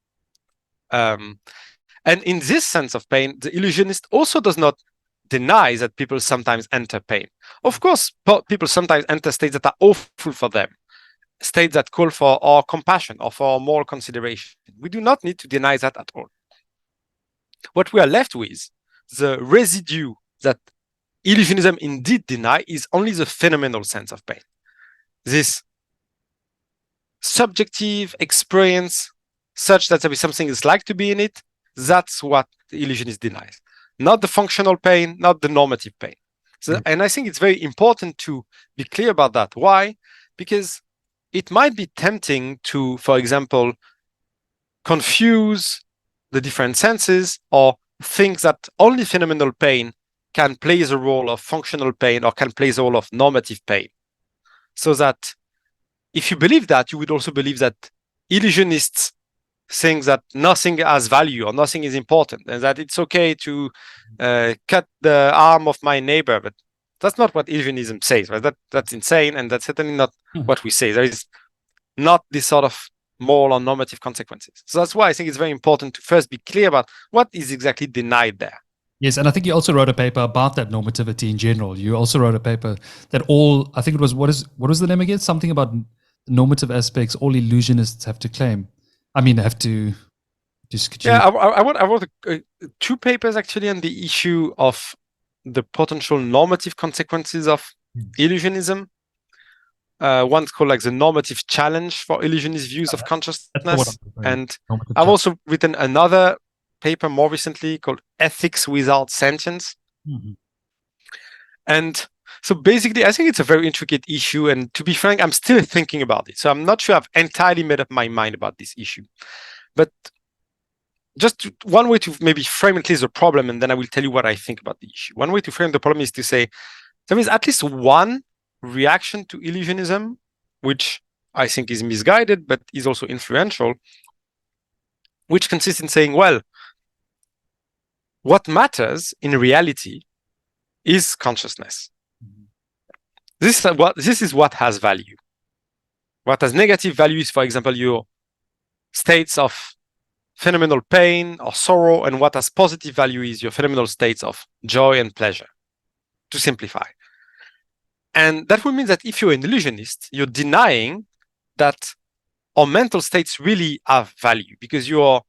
And in this sense of pain, the illusionist also does not deny that people sometimes enter pain. Of course, people sometimes enter states that are awful for them, states that call for our compassion or for our moral consideration. We do not need to deny that at all. What we are left with, the residue that illusionism indeed deny, is only the phenomenal sense of pain. This subjective experience, such that there is something it's like to be in it, that's what the illusionist denies. Not the functional pain, not the normative pain. So, and I think it's very important to be clear about that. Why? Because it might be tempting to, for example, confuse the different senses, or think that only phenomenal pain can play the role of functional pain or can play the role of normative pain. So that if you believe that, you would also believe that illusionists think that nothing has value or nothing is important, and that it's okay to cut the arm of my neighbor. But that's not what illusionism says, right? That's insane, and that's certainly not what we say. There is not this sort of moral or normative consequences. So that's why I think it's very important to first be clear about what is exactly denied there. Yes, and I think you also wrote a paper about that normativity in general. You also wrote a paper that I think it was, what was the name again? Something about normative aspects all illusionists have to claim. I mean, have to just... I wrote two papers actually on the issue of the potential normative consequences of illusionism. one's called like the normative challenge for illusionist views of That's consciousness. And normative I've challenge. also written another paper more recently called Ethics Without Sentience. Mhm. And so basically, I think it's a very intricate issue. And to be frank, I'm still thinking about it. So I'm not sure I've entirely made up my mind about this issue. But just one way to maybe frame at least the problem, and then I will tell you what I think about the issue. One way to frame the problem is to say there is at least one reaction to illusionism, which I think is misguided, but is also influential, which consists in saying, well, what matters in reality is consciousness. This is what has value. What has negative value is, for example, your states of phenomenal pain or sorrow, and what has positive value is your phenomenal states of joy and pleasure, to simplify. And that would mean that if you're an illusionist, you're denying that our mental states really have value, because you're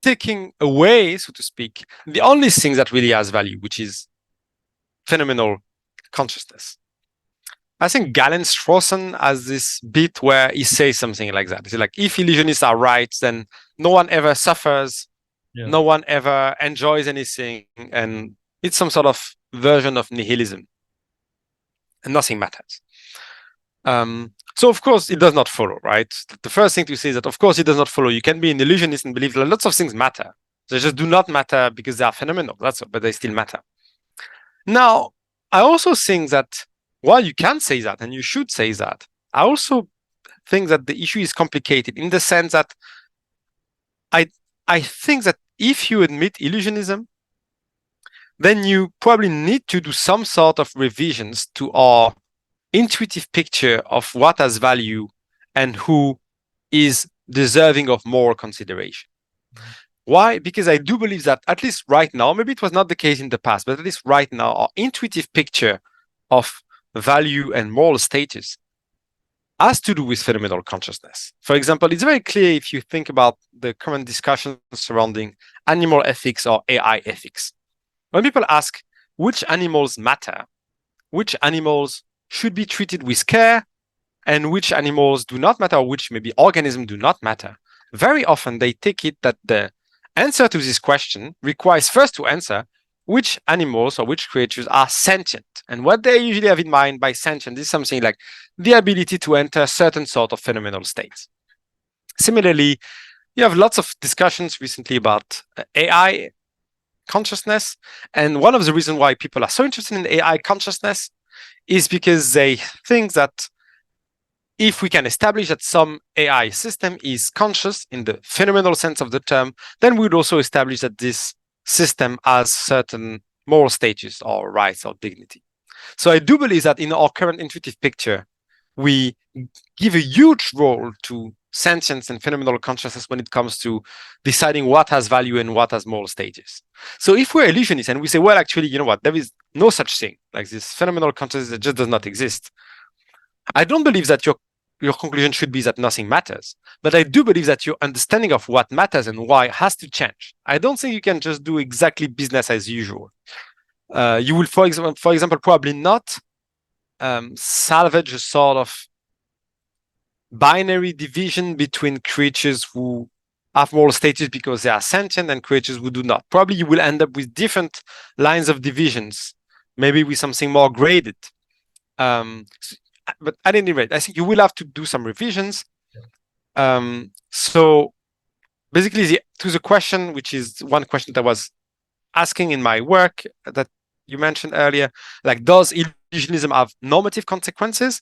taking away, so to speak, the only thing that really has value, which is phenomenal consciousness. I think Galen Strawson has this bit where he says something like that. It's like, if illusionists are right, then no one ever suffers, no one ever enjoys anything, and it's some sort of version of nihilism, and nothing matters. So of course it does not follow, right? The first thing to say is that of course it does not follow. You can be an illusionist and believe that lots of things matter. They just do not matter because they are phenomenal. That's all, but they still matter. Now, I also think that while you can say that, and you should say that, I also think that the issue is complicated in the sense that I think that if you admit illusionism, then you probably need to do some sort of revisions to our intuitive picture of what has value and who is deserving of more consideration. Why? Because I do believe that, at least right now, maybe it was not the case in the past, but at least right now, our intuitive picture of value and moral status has to do with phenomenal consciousness. For example, it's very clear if you think about the current discussions surrounding animal ethics or AI ethics. When people ask which animals matter, which animals should be treated with care, and which animals do not matter, or which maybe organisms do not matter, very often they take it that the answer to this question requires first to answer which animals or which creatures are sentient. And what they usually have in mind by sentient is something like the ability to enter certain sort of phenomenal states. Similarly, you have lots of discussions recently about AI consciousness. And one of the reasons why people are so interested in AI consciousness is because they think that if we can establish that some AI system is conscious in the phenomenal sense of the term, then we would also establish that this system has certain moral status or rights or dignity. So I do believe that in our current intuitive picture, we give a huge role to sentience and phenomenal consciousness when it comes to deciding what has value and what has moral status. So if we're illusionists and we say, well, actually, you know what, there is no such thing, like this phenomenal consciousness that just does not exist, I don't believe that your conclusion should be that nothing matters, but I do believe that your understanding of what matters and why has to change. I don't think you can just do exactly business as usual. You will, for example, probably not salvage a sort of binary division between creatures who have moral status because they are sentient and creatures who do not. Probably you will end up with different lines of divisions, maybe with something more graded. But at any rate, I think you will have to do some revisions. So basically, to the question, which is one question that I was asking in my work that you mentioned earlier, like, does illusionism have normative consequences?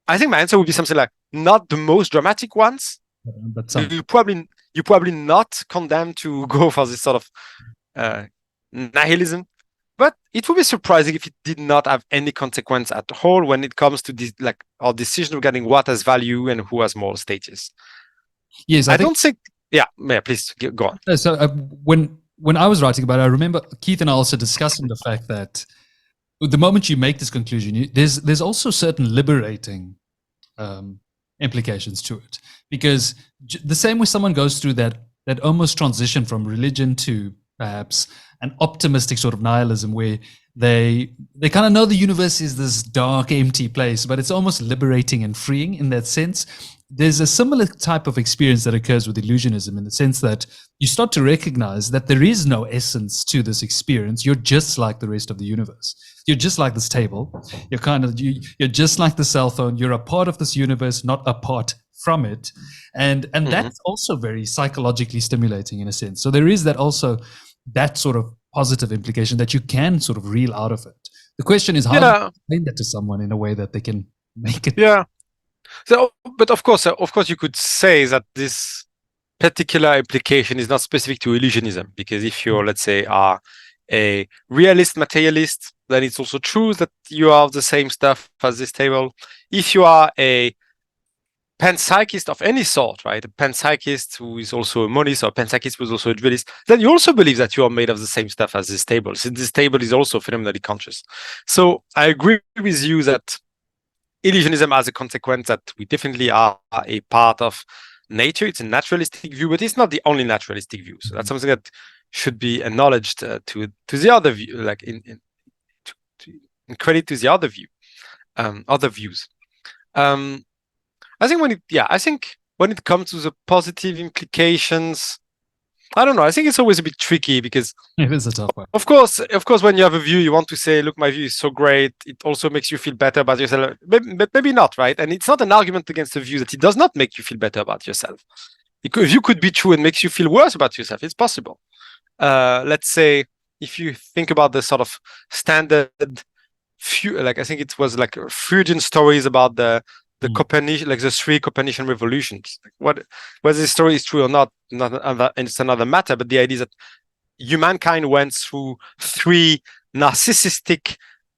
I think my answer would be something like, not the most dramatic ones. But you probably not condemned to go for this sort of nihilism. But it would be surprising if it did not have any consequence at all when it comes to this, like, our decision regarding what has value and who has moral status. Yes, I don't think. Yeah, please go on. So when I was writing about it, I remember Keith and I also discussing the fact that the moment you make this conclusion, there's also certain liberating implications to it, because the same way someone goes through that almost transition from religion to perhaps an optimistic sort of nihilism where they kind of know the universe is this dark, empty place, but it's almost liberating and freeing in that sense. There's a similar type of experience that occurs with illusionism in the sense that you start to recognize that there is no essence to this experience. You're just like the rest of the universe. You're just like this table. You're just like the cell phone. You're a part of this universe, not apart from it. And that's also very psychologically stimulating in a sense. So there is that sort of positive implication that you can sort of reel out of it. The question is how do you explain that to someone in a way that they can make it. Yeah. So, but of course, you could say that this particular application is not specific to illusionism, because if you, let's say, are a realist materialist, then it's also true that you have the same stuff as this table. If you are a panpsychist of any sort, right, a panpsychist who is also a monist, or a panpsychist who is also a dualist, then you also believe that you are made of the same stuff as this table, since this table is also phenomenally conscious. So I agree with you that illusionism has a consequence that we definitely are a part of nature. It's a naturalistic view, but it's not the only naturalistic view. So that's something that should be acknowledged to the other view, like in credit to the other view, other views. I think when it comes to the positive implications, I don't know. I think it's always a bit tricky because it is a tough one. Of course, when you have a view, you want to say, look, my view is so great. It also makes you feel better about yourself, but maybe not, right? And it's not an argument against the view that it does not make you feel better about yourself. If you could be true and makes you feel worse about yourself, it's possible. Let's say if you think about the sort of standard few, like I think it was like Freudian stories about the Copernican, like the 3 Copernican revolutions. Like whether this story is true or not, it's another matter. But the idea is that humankind went through 3 narcissistic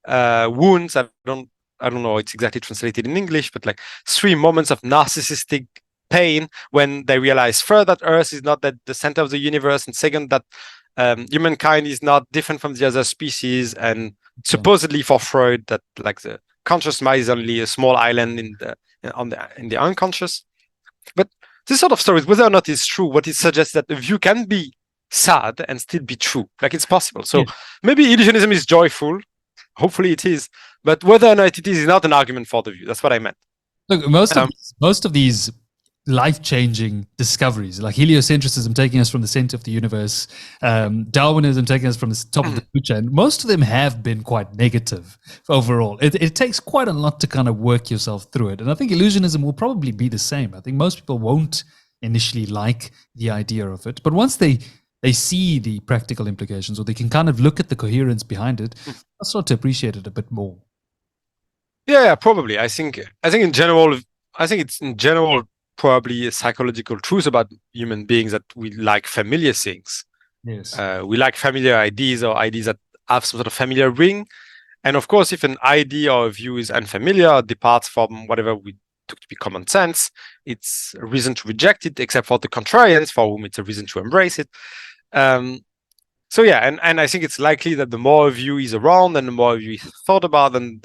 wounds. I don't know it's exactly translated in English, but like 3 moments of narcissistic pain when they realized first that Earth is not the center of the universe, and second that humankind is not different from the other species, and supposedly for Freud that like the conscious mind is only a small island in the unconscious. But this sort of stories, whether or not it's true, what it suggests that the view can be sad and still be true. Like it's possible. So maybe illusionism is joyful. Hopefully it is. But whether or not it is not an argument for the view. That's what I meant. Look, most of these life-changing discoveries, like heliocentrism taking us from the center of the universe, Darwinism taking us from the top of the food chain, most of them have been quite negative overall. It takes quite a lot to kind of work yourself through it. And I think illusionism will probably be the same. I think most people won't initially like the idea of it, but once they see the practical implications, or they can kind of look at the coherence behind it, they'll start to appreciate it a bit more. Yeah, probably. I think in general, probably a psychological truth about human beings that we like familiar things. Yes. We like familiar ideas, or ideas that have some sort of familiar ring. And of course, if an idea or a view is unfamiliar, or departs from whatever we took to be common sense, it's a reason to reject it, except for the contrarians, for whom it's a reason to embrace it. So yeah, and I think it's likely that the more a view is around and the more a view is thought about, then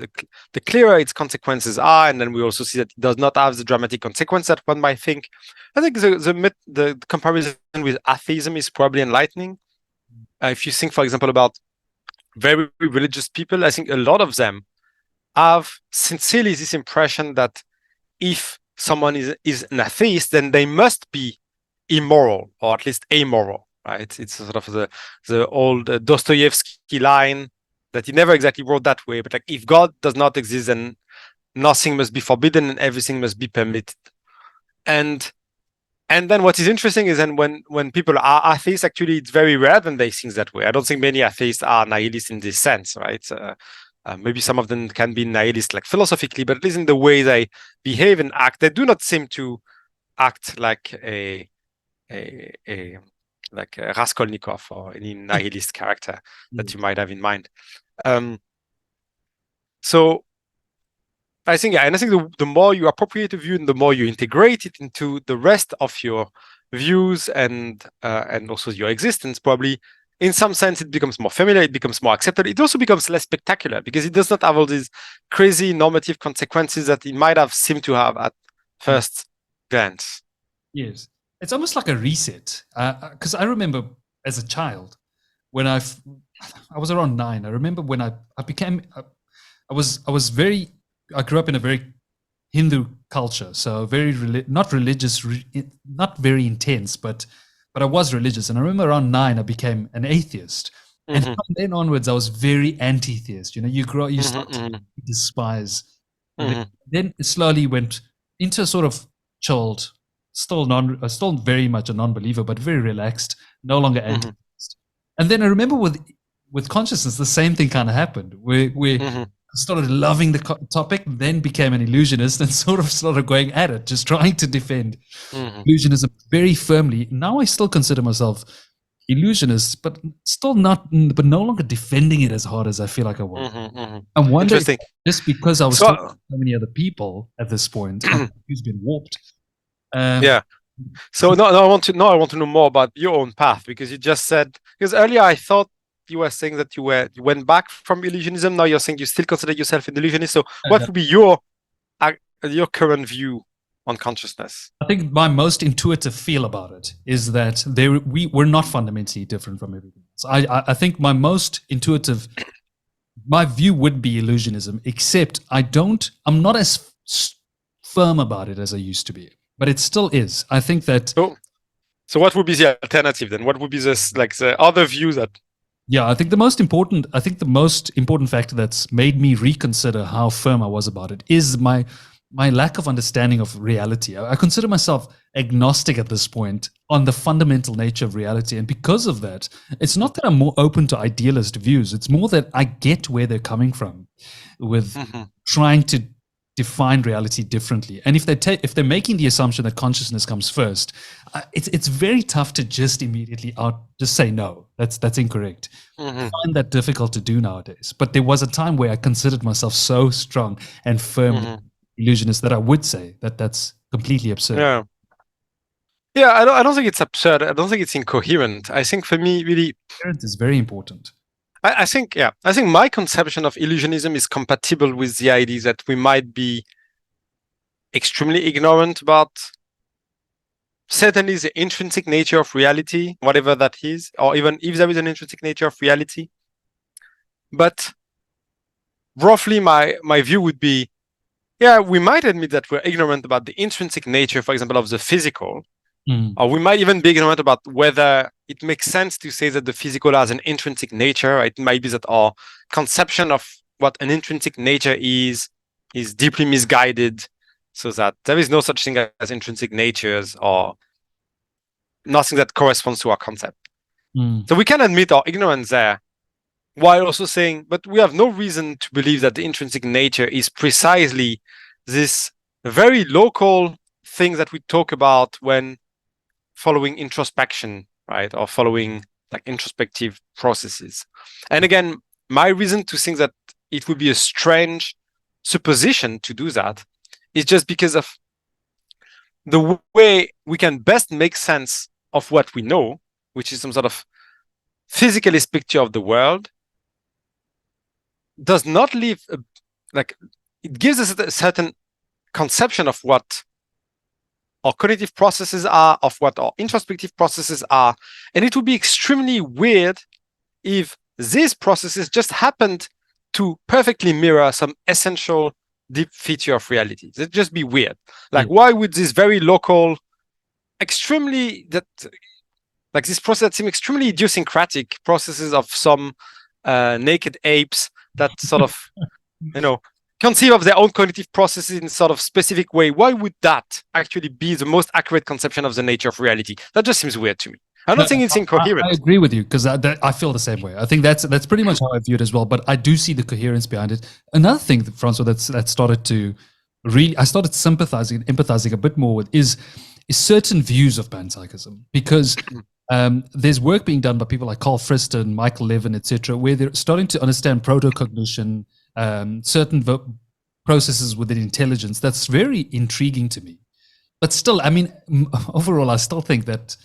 the clearer its consequences are. And then we also see that it does not have the dramatic consequence that one might think. I think the comparison with atheism is probably enlightening. If you think, for example, about very religious people, I think a lot of them have sincerely this impression that if someone is an atheist, then they must be immoral, or at least amoral. Right? It's sort of the old Dostoevsky line that he never exactly wrote that way, but like if God does not exist, then nothing must be forbidden and everything must be permitted. And then what is interesting is then when people are atheists, actually it's very rare when they think that way. I don't think many atheists are nihilists in this sense, right? Maybe some of them can be nihilist like philosophically, but at least in the way they behave and act, they do not seem to act like a Raskolnikov or any nihilist character that you might have in mind. So I think the more you appropriate a view and the more you integrate it into the rest of your views and also your existence, probably in some sense it becomes more familiar, it becomes more accepted. It also becomes less spectacular because it does not have all these crazy normative consequences that it might have seemed to have at first glance. Yes. It's almost like a reset, because I remember as a child, when I was around 9. I remember when I became, I grew up in a very Hindu culture, so very not religious, not very intense, but I was religious. And I remember around 9, I became an atheist. And from then onwards, I was very anti-theist. You know, you start to despise. Then it slowly went into a sort of chilled, still very much a non-believer, but very relaxed, no longer anti-theist. And then I remember with consciousness, the same thing kind of happened. We started loving the topic, then became an illusionist, and sort of started going at it, just trying to defend illusionism very firmly. Now I still consider myself illusionist, but still but no longer defending it as hard as I feel like I was. I wonder if just because I was talking to so many other people at this point, who's been warped. So no, I want to know more about your own path, because you just said, because earlier I thought you were saying that you went back from illusionism. Now you're saying you still consider yourself an illusionist. So what would be your current view on consciousness? I think my most intuitive feel about it is that we're not fundamentally different from everything else. I think my most intuitive, my view would be illusionism, except I'm not as firm about it as I used to be, but it still is. I think that. So what would be the alternative then? What would be the other view that? Yeah, I think the most important factor that's made me reconsider how firm I was about it is my lack of understanding of reality. I consider myself agnostic at this point on the fundamental nature of reality. And because of that, it's not that I'm more open to idealist views. It's more that I get where they're coming from with trying to define reality differently. And if they're making the assumption that consciousness comes first, it's very tough to just immediately just say no. That's incorrect. I find that difficult to do nowadays. But there was a time where I considered myself so strong and firm illusionist that I would say that that's completely absurd. Yeah, I don't think it's absurd. I don't think it's incoherent. I think for me, really, coherence is very important. I think my conception of illusionism is compatible with the idea that we might be extremely ignorant about certainly the intrinsic nature of reality, whatever that is, or even if there is an intrinsic nature of reality. But roughly my view would be, we might admit that we're ignorant about the intrinsic nature, for example, of the physical, or we might even be ignorant about whether it makes sense to say that the physical has an intrinsic nature. It might be that our conception of what an intrinsic nature is deeply misguided, so that there is no such thing as intrinsic natures or nothing that corresponds to our concept. So we can admit our ignorance there, while also saying, but we have no reason to believe that the intrinsic nature is precisely this very local thing that we talk about when following introspection, right? Or following like introspective processes. And again, my reason to think that it would be a strange supposition to do that is just because of the way we can best make sense of what we know, which is some sort of physicalist picture of the world, does not leave it gives us a certain conception of what our cognitive processes are, of what our introspective processes are. And it would be extremely weird if these processes just happened to perfectly mirror some essential deep feature of reality. It'd just be weird. Why would this very local, this process that seem extremely idiosyncratic processes of some naked apes that sort of, conceive of their own cognitive processes in sort of specific way, why would that actually be the most accurate conception of the nature of reality? That just seems weird to me. I don't think it's incoherent. I agree with you, because I feel the same way. I think that's pretty much how I view it as well, but I do see the coherence behind it. Another thing, François, that started to I started sympathizing and empathizing a bit more with is certain views of panpsychism, because there's work being done by people like Friston, Michael Levin, etc., where they're starting to understand proto-cognition, certain processes within intelligence. That's very intriguing to me. But still, I mean, overall, I still think that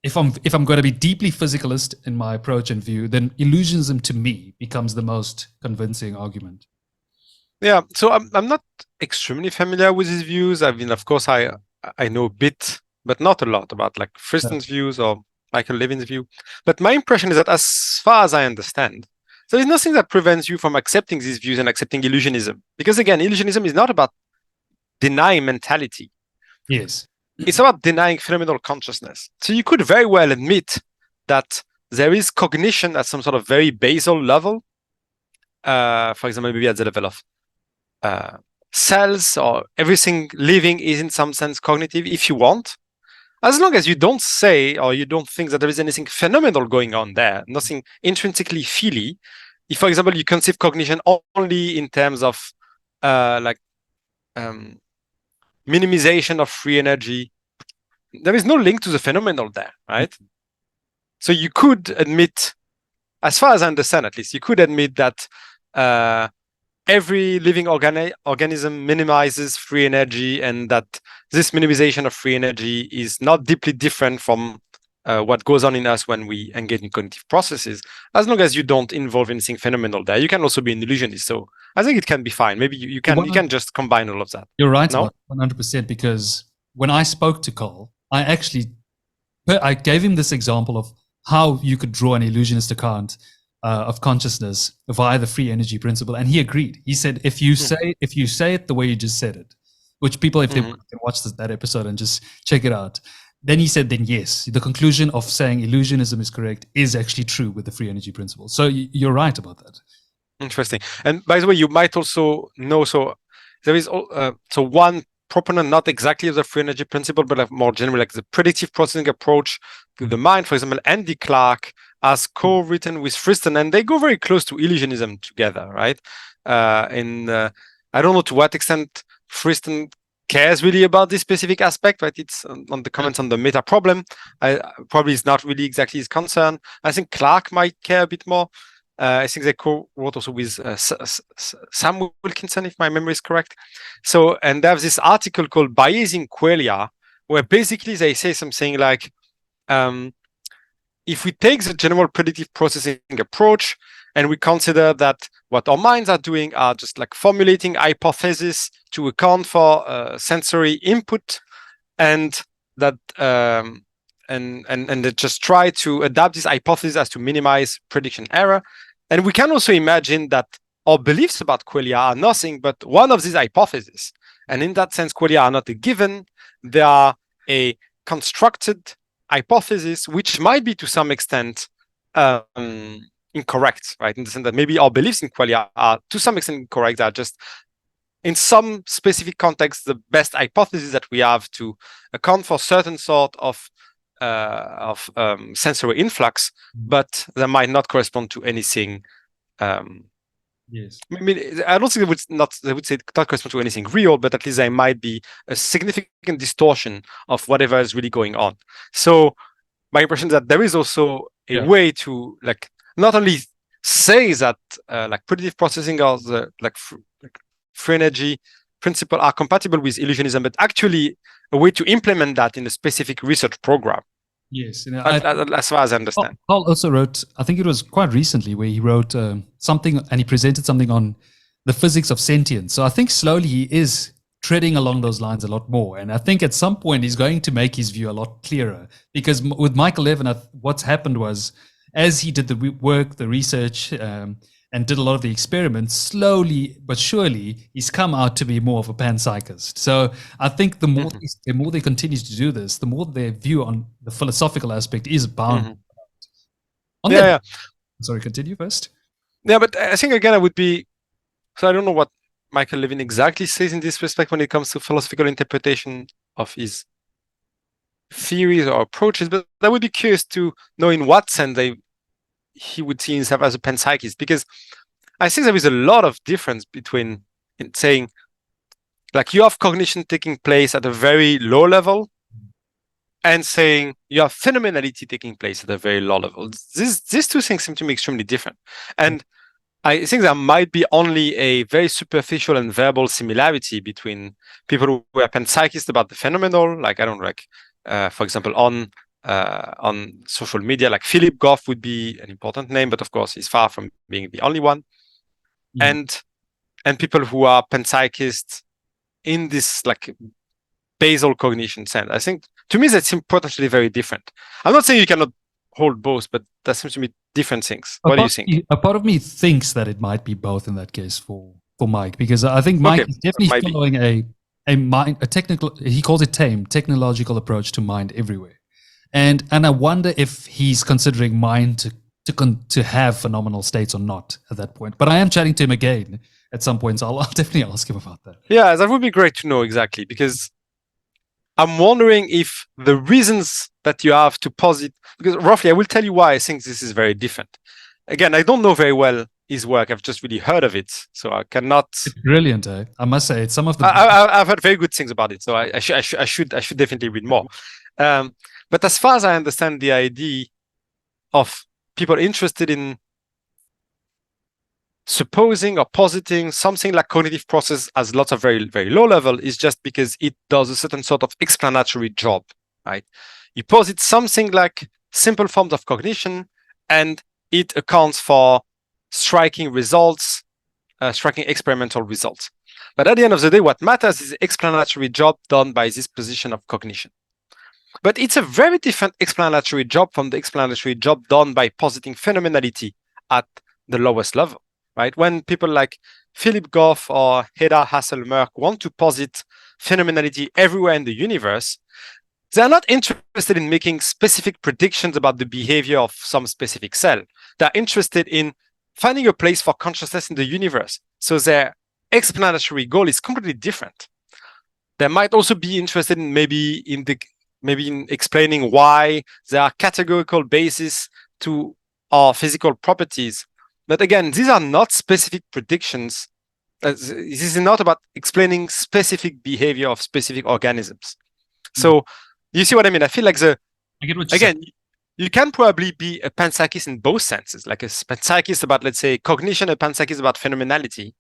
if I'm going to be deeply physicalist in my approach and view, then illusionism to me becomes the most convincing argument. Yeah, so I'm not extremely familiar with his views. I mean, of course, I know a bit, but not a lot about like Friston's views or Michael Levin's view. But my impression is that, as far as I understand, there is nothing that prevents you from accepting these views and accepting illusionism. Because again, illusionism is not about denying mentality. Yes. It's about denying phenomenal consciousness. So you could very well admit that there is cognition at some sort of very basal level. For example, maybe at the level of cells, or everything living is in some sense cognitive, if you want. As long as you don't say, or you don't think that there is anything phenomenal going on there, nothing intrinsically feely. If, for example, you conceive cognition only in terms of minimization of free energy, there is no link to the phenomenal there, right? So you could admit, as far as I understand at least, you could admit that every living organism minimizes free energy, and that this minimization of free energy is not deeply different from what goes on in us when we engage in cognitive processes, as long as you don't involve anything phenomenal there. You can also be an illusionist, so I think it can be fine. Maybe you can just combine all of that. You're right, no? 100%, because when I spoke to Carl, I gave him this example of how you could draw an illusionist account of consciousness via the free energy principle, and he agreed. He said, if you say it the way you just said it, which people, if they can watch that episode and just check it out, then he said, then yes, the conclusion of saying illusionism is correct is actually true with the free energy principle. So you're right about that. Interesting. And by the way, you might also know, so there is so one proponent, not exactly of the free energy principle, but more generally like the predictive processing approach to the mind, for example, Andy Clarke has co-written with Friston, and they go very close to illusionism together, right? I don't know to what extent Friston cares really about this specific aspect, right? It's on the comments on the meta problem. Probably is not really exactly his concern. I think Clarke might care a bit more. I think they co-wrote also with Sam Wilkinson, if my memory is correct. So, and they have this article called Biasing Qualia, where basically they say something like, if we take the general predictive processing approach and we consider that what our minds are doing are just like formulating hypotheses to account for sensory input, and that and they just try to adapt this hypothesis as to minimize prediction error. And we can also imagine that our beliefs about qualia are nothing but one of these hypotheses. And in that sense, qualia are not a given. They are a constructed hypothesis, which might be to some extent incorrect, right? In the sense that maybe our beliefs in qualia are to some extent incorrect. They are just, in some specific context, the best hypothesis that we have to account for certain sort of sensory influx, but that might not correspond to anything. Yes, I mean, I don't think they would say it not correspond to anything real, but at least there might be a significant distortion of whatever is really going on. So my impression is that there is also a way to like not only say that like predictive processing or the free energy principle are compatible with illusionism, but actually a way to implement that in a specific research program. Yes, as far as I understand. Paul also wrote, I think it was quite recently, where he wrote something, and he presented something on the physics of sentience. So I think slowly he is treading along those lines a lot more. And I think at some point he's going to make his view a lot clearer. Because with Michael Levin, what's happened was, as he did the work, the research, and did a lot of the experiments, slowly but surely he's come out to be more of a panpsychist. So I think the more they continue to do this, the more their view on the philosophical aspect is bound. Sorry, continue first. Yeah, but I think again I would be, so I don't know what Michael Levin exactly says in this respect when it comes to philosophical interpretation of his theories or approaches, but I would be curious to know in what sense he would see himself as a panpsychist, because I think there is a lot of difference between saying like you have cognition taking place at a very low level and saying you have phenomenality taking place at a very low level. These two things seem to me extremely different. And I think there might be only a very superficial and verbal similarity between people who are panpsychists about the phenomenal, like I don't know, like for example on social media, like Philip Goff would be an important name, but of course he's far from being the only one. And people who are panpsychists in this like basal cognition sense. I think to me, that seems potentially very different. I'm not saying you cannot hold both, but that seems to be different things. What do you think? A part of me thinks that it might be both in that case for Mike, because I think Mike is definitely following a technical, he calls it technological approach to mind everywhere. And I wonder if he's considering mind to have phenomenal states or not at that point. But I am chatting to him again at some point, so I'll definitely ask him about that. Yeah, that would be great to know exactly, because I'm wondering if the reasons that you have to posit, because roughly I will tell you why I think this is very different. Again, I don't know very well his work. I've just really heard of it, so I cannot. It's brilliant, eh? I must say, it's some of the. I've heard very good things about it, so I should definitely read more. But as far as I understand the idea of people interested in supposing or positing something like cognitive process as lots of very, very low level is just because it does a certain sort of explanatory job, right? You posit something like simple forms of cognition, and it accounts for striking results, striking experimental results. But at the end of the day, what matters is the explanatory job done by this position of cognition. But it's a very different explanatory job from the explanatory job done by positing phenomenality at the lowest level, right? When people like Philip Goff or Hedda Hasselmerk want to posit phenomenality everywhere in the universe, they're not interested in making specific predictions about the behavior of some specific cell. They're interested in finding a place for consciousness in the universe. So their explanatory goal is completely different. They might also be interested in maybe in explaining why there are categorical bases to our physical properties. But again, these are not specific predictions. This is not about explaining specific behavior of specific organisms. So you see what I mean? I feel like you can probably be a panpsychist in both senses, like a panpsychist about, let's say, cognition, a panpsychist about phenomenality.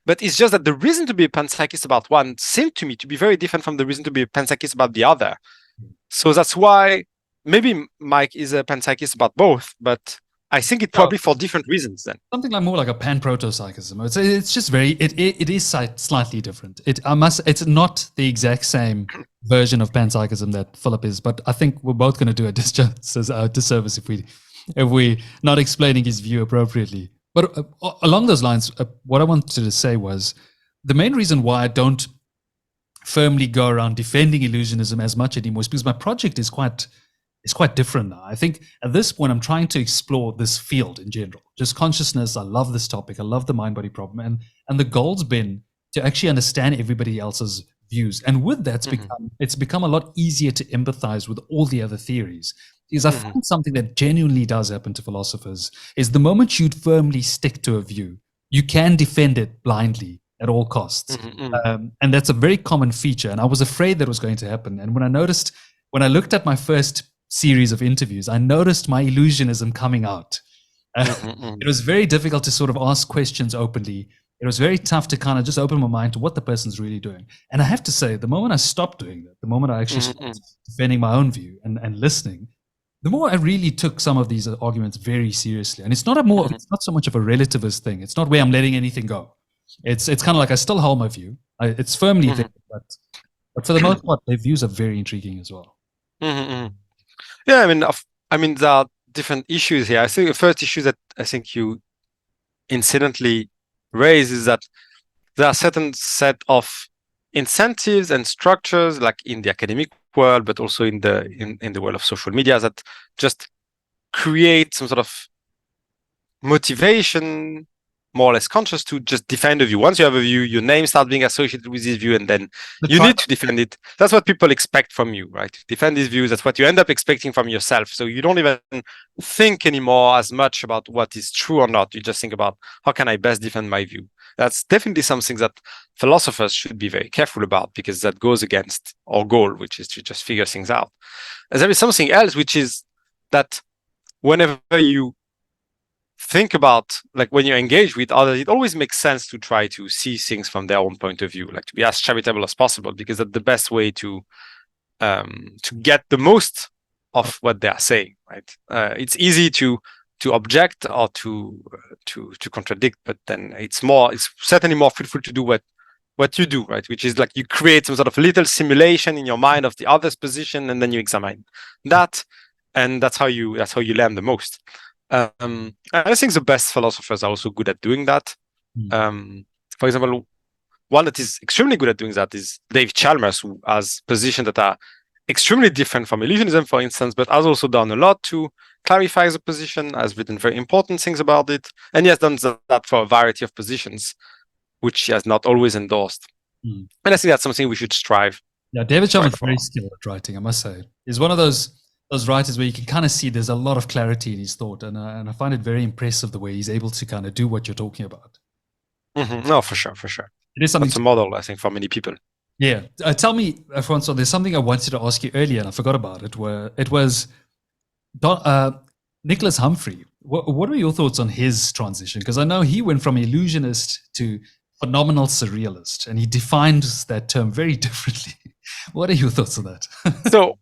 But it's just that the reason to be a panpsychist about one seemed to me to be very different from the reason to be a panpsychist about the other. So that's why maybe Mike is a panpsychist about both, but I think it probably for different reasons then. Something like more like a pan-proto-psychism. It's just very, it is slightly different. It's not the exact same version of panpsychism that Philip is, but I think we're both going to do a disservice if we not explaining his view appropriately. But along those lines, what I wanted to say was the main reason why I don't firmly go around defending illusionism as much anymore is because my project is quite different now. I think at this point, I'm trying to explore this field in general, just consciousness. I love this topic. I love the mind-body problem. And the goal's been to actually understand everybody else's views. And with that, it's become a lot easier to empathize with all the other theories. Because I find something that genuinely does happen to philosophers is the moment you firmly stick to a view, you can defend it blindly at all costs. And that's a very common feature. And I was afraid that was going to happen. And when I looked at my first series of interviews, I noticed my illusionism coming out. It was very difficult to sort of ask questions openly. It was very tough to kind of just open my mind to what the person's really doing. And I have to say, the moment I stopped doing that, the moment I actually stopped defending my own view and listening, the more I really took some of these arguments very seriously. And it's not it's not so much of a relativist thing. It's not where I'm letting anything go. It's kind of like I still hold my view. It's firmly there, but for the most part, their views are very intriguing as well. Yeah, I mean, there are different issues here. I think the first issue that I think you incidentally raise is that there are certain set of incentives and structures, like in the academic world, but also in the world of social media, that just create some sort of motivation, more or less conscious, to just defend a view. Once you have a view, your name starts being associated with this view, and then you need to defend it. That's what people expect from you, right? To defend these views. That's what you end up expecting from yourself. So you don't even think anymore as much about what is true or not. You just think about, how can I best defend my view? That's definitely something that philosophers should be very careful about, because that goes against our goal, which is to just figure things out. And there is something else, which is that whenever you think about, like, when you engage with others, it always makes sense to try to see things from their own point of view, like to be as charitable as possible, because that's the best way to get the most of what they are saying, right? It's easy to object or to contradict, but then it's certainly more fruitful to do what what you do, right? Which is like you create some sort of little simulation in your mind of the other's position, and then you examine that, and that's how you learn the most. And I think the best philosophers are also good at doing that. For example, one that is extremely good at doing that is Dave Chalmers, who has positions that are extremely different from illusionism, for instance, but has also done a lot to clarify the position, has written very important things about it, and he has done that for a variety of positions, which he has not always endorsed. And I think that's something we should strive. Yeah, David Chalmers is very skilled at writing, I must say. He's one of those writers where you can kind of see there's a lot of clarity in his thought, and I find it very impressive the way he's able to kind of do what you're talking about. No, for sure, for sure. It is something. That's a model, I think, for many people. Yeah. Tell me, François, there's something I wanted to ask you earlier, and I forgot about it, where it was Nicolas Humphrey. What are your thoughts on his transition? Because I know he went from illusionist to phenomenal surrealist, and he defines that term very differently. What are your thoughts on that? So,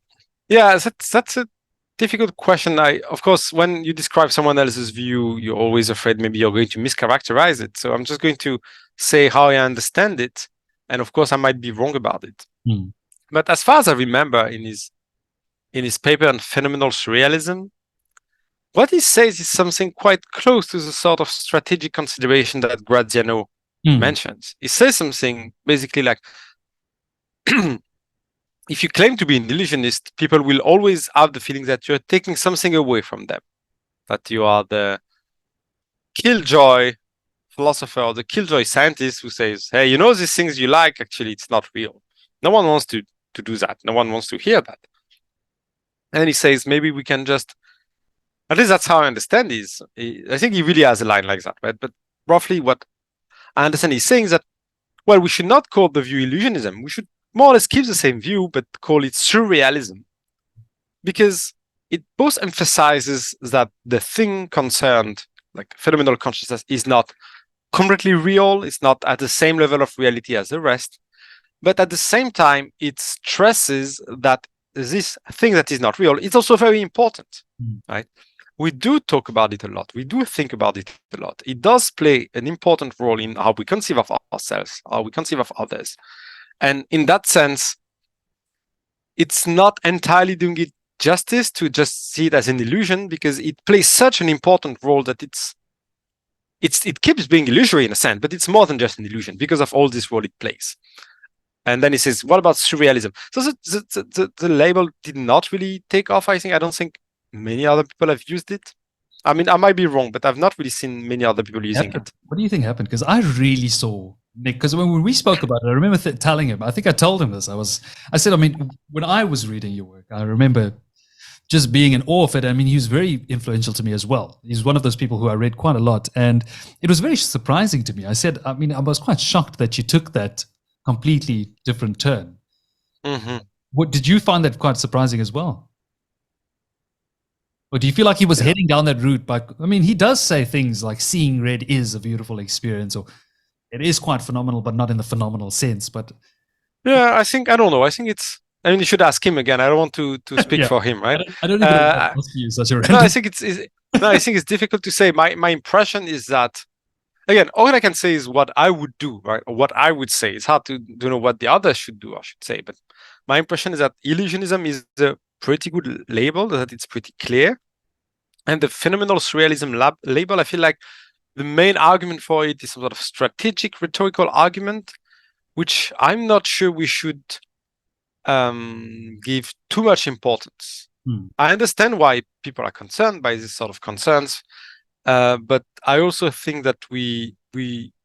yeah, that's a difficult question. Of course, when you describe someone else's view, you're always afraid maybe you're going to mischaracterize it. So I'm just going to say how I understand it. And of course, I might be wrong about it. But as far as I remember in his paper on phenomenal surrealism, what he says is something quite close to the sort of strategic consideration that Graziano mentions. He says something basically like, if you claim to be an illusionist, people will always have the feeling that you're taking something away from them, that you are the killjoy philosopher or the killjoy scientist who says, hey, you know, these things you like, actually, it's not real. No one wants to do that. No one wants to hear that. And he says, maybe we can just, at least that's how I understand this. I think he really has a line like that, right? But roughly what I understand he's saying is that, well, we should not call the view illusionism. We should more or less keep the same view, but call it surrealism. Because it both emphasizes that the thing concerned, like phenomenal consciousness, is not completely real. It's not at the same level of reality as the rest. But at the same time, it stresses that this thing that is not real is also very important, right? We do talk about it a lot. We do think about it a lot. It does play an important role in how we conceive of ourselves, how we conceive of others. And in that sense, it's not entirely doing it justice to just see it as an illusion, because it plays such an important role that it keeps being illusory in a sense, but it's more than just an illusion because of all this role it plays. And then he says, what about surrealism? So the label did not really take off, I think. I don't think many other people have used it. I mean, I might be wrong, but I've not really seen many other people using it. What do you think happened? Because I really saw Nick, because when we spoke about it, I remember telling him, I think I told him this. I said, I mean, when I was reading your work, I remember just being in awe of it. I mean, he was very influential to me as well. He's one of those people who I read quite a lot. And it was very surprising to me. I said, I mean, I was quite shocked that you took that completely different turn. What did you find that quite surprising as well? Or do you feel like he was heading down that route? But I mean, he does say things like seeing red is a beautiful experience, or it is quite phenomenal, but not in the phenomenal sense. But yeah, I don't know. I think it's, I mean, you should ask him again. I don't want to speak for him, right? I don't even ask you such a random. No, I think I think it's difficult to say. My impression is that, again, all I can say is what I would do, right? Or what I would say. It's hard to know what the others should do, I should say. But my impression is that illusionism is a pretty good label, that it's pretty clear. And the phenomenal surrealism label, I feel like the main argument for it is some sort of strategic rhetorical argument, which I'm not sure we should give too much importance. I understand why people are concerned by this sort of concerns, but I also think that we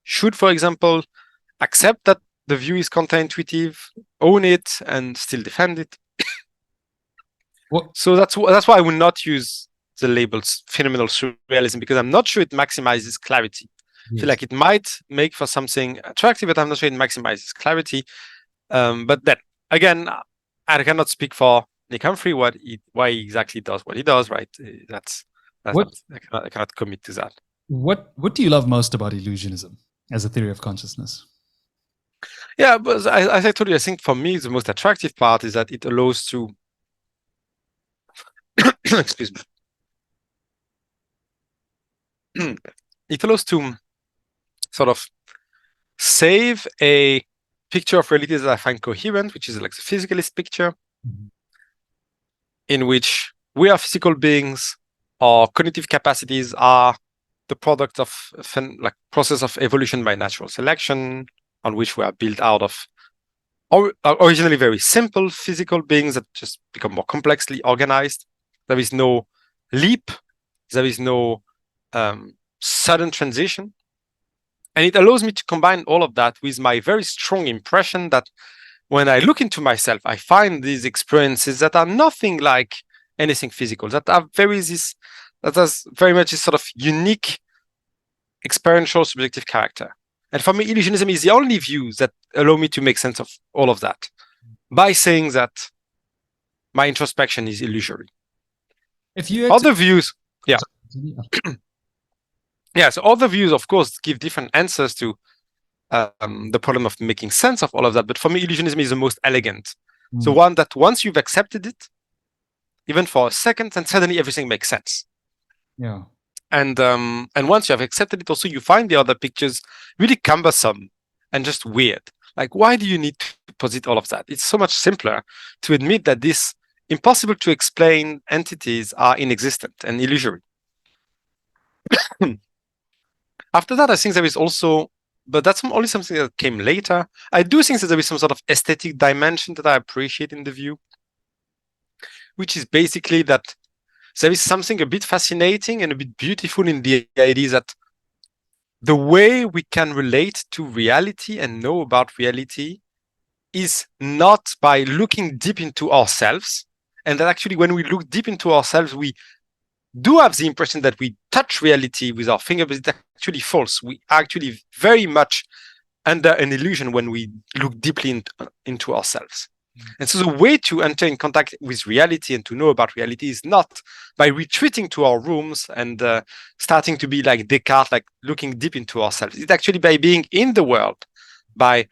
should, for example, accept that the view is counterintuitive, own it, and still defend it. So that's why I would not use the labels phenomenal surrealism, because I'm not sure it maximizes clarity. I feel like it might make for something attractive, but I'm not sure it maximizes clarity. But then again, I cannot speak for Nick Humphrey why he exactly does what he does, right? I cannot commit to that. What do you love most about illusionism as a theory of consciousness? Yeah, but as I told you, I think for me the most attractive part is that it allows to excuse me. It allows to sort of save a picture of reality that I find coherent, which is like the physicalist picture, in which we are physical beings, our cognitive capacities are the product of like process of evolution by natural selection, on which we are built out of originally very simple physical beings that just become more complexly organized. There is no leap, there is no sudden transition. And it allows me to combine all of that with my very strong impression that when I look into myself, I find these experiences that are nothing like anything physical, that have that has very much this sort of unique experiential subjective character. And for me, illusionism is the only views that allow me to make sense of all of that by saying that my introspection is illusory. If you other views, yeah. Yeah, so other views, of course, give different answers to the problem of making sense of all of that. But for me, illusionism is the most elegant. So one that once you've accepted it, even for a second, then suddenly everything makes sense. Yeah. And once you have accepted it, also you find the other pictures really cumbersome and just weird. Like, why do you need to posit all of that? It's so much simpler to admit that these impossible to explain entities are inexistent and illusory. After that, I think there is also, but that's only something that came later. I do think that there is some sort of aesthetic dimension that I appreciate in the view, which is basically that there is something a bit fascinating and a bit beautiful in the idea that the way we can relate to reality and know about reality is not by looking deep into ourselves. And that actually, when we look deep into ourselves, we do have the impression that we touch reality with our finger, but it's actually false. We are actually very much under an illusion when we look deeply into ourselves. And so the way to enter in contact with reality and to know about reality is not by retreating to our rooms and starting to be like Descartes, like looking deep into ourselves. It's actually by being in the world, by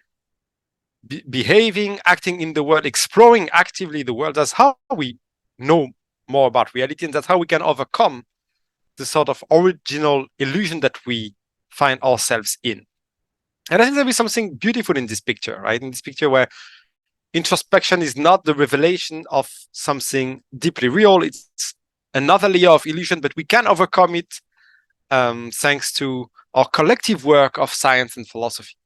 behaving, acting in the world, exploring actively the world. That's how we know more about reality, and that's how we can overcome the sort of original illusion that we find ourselves in. And I think there is something beautiful in this picture, right? In this picture where introspection is not the revelation of something deeply real. It's another layer of illusion, but we can overcome it thanks to our collective work of science and philosophy.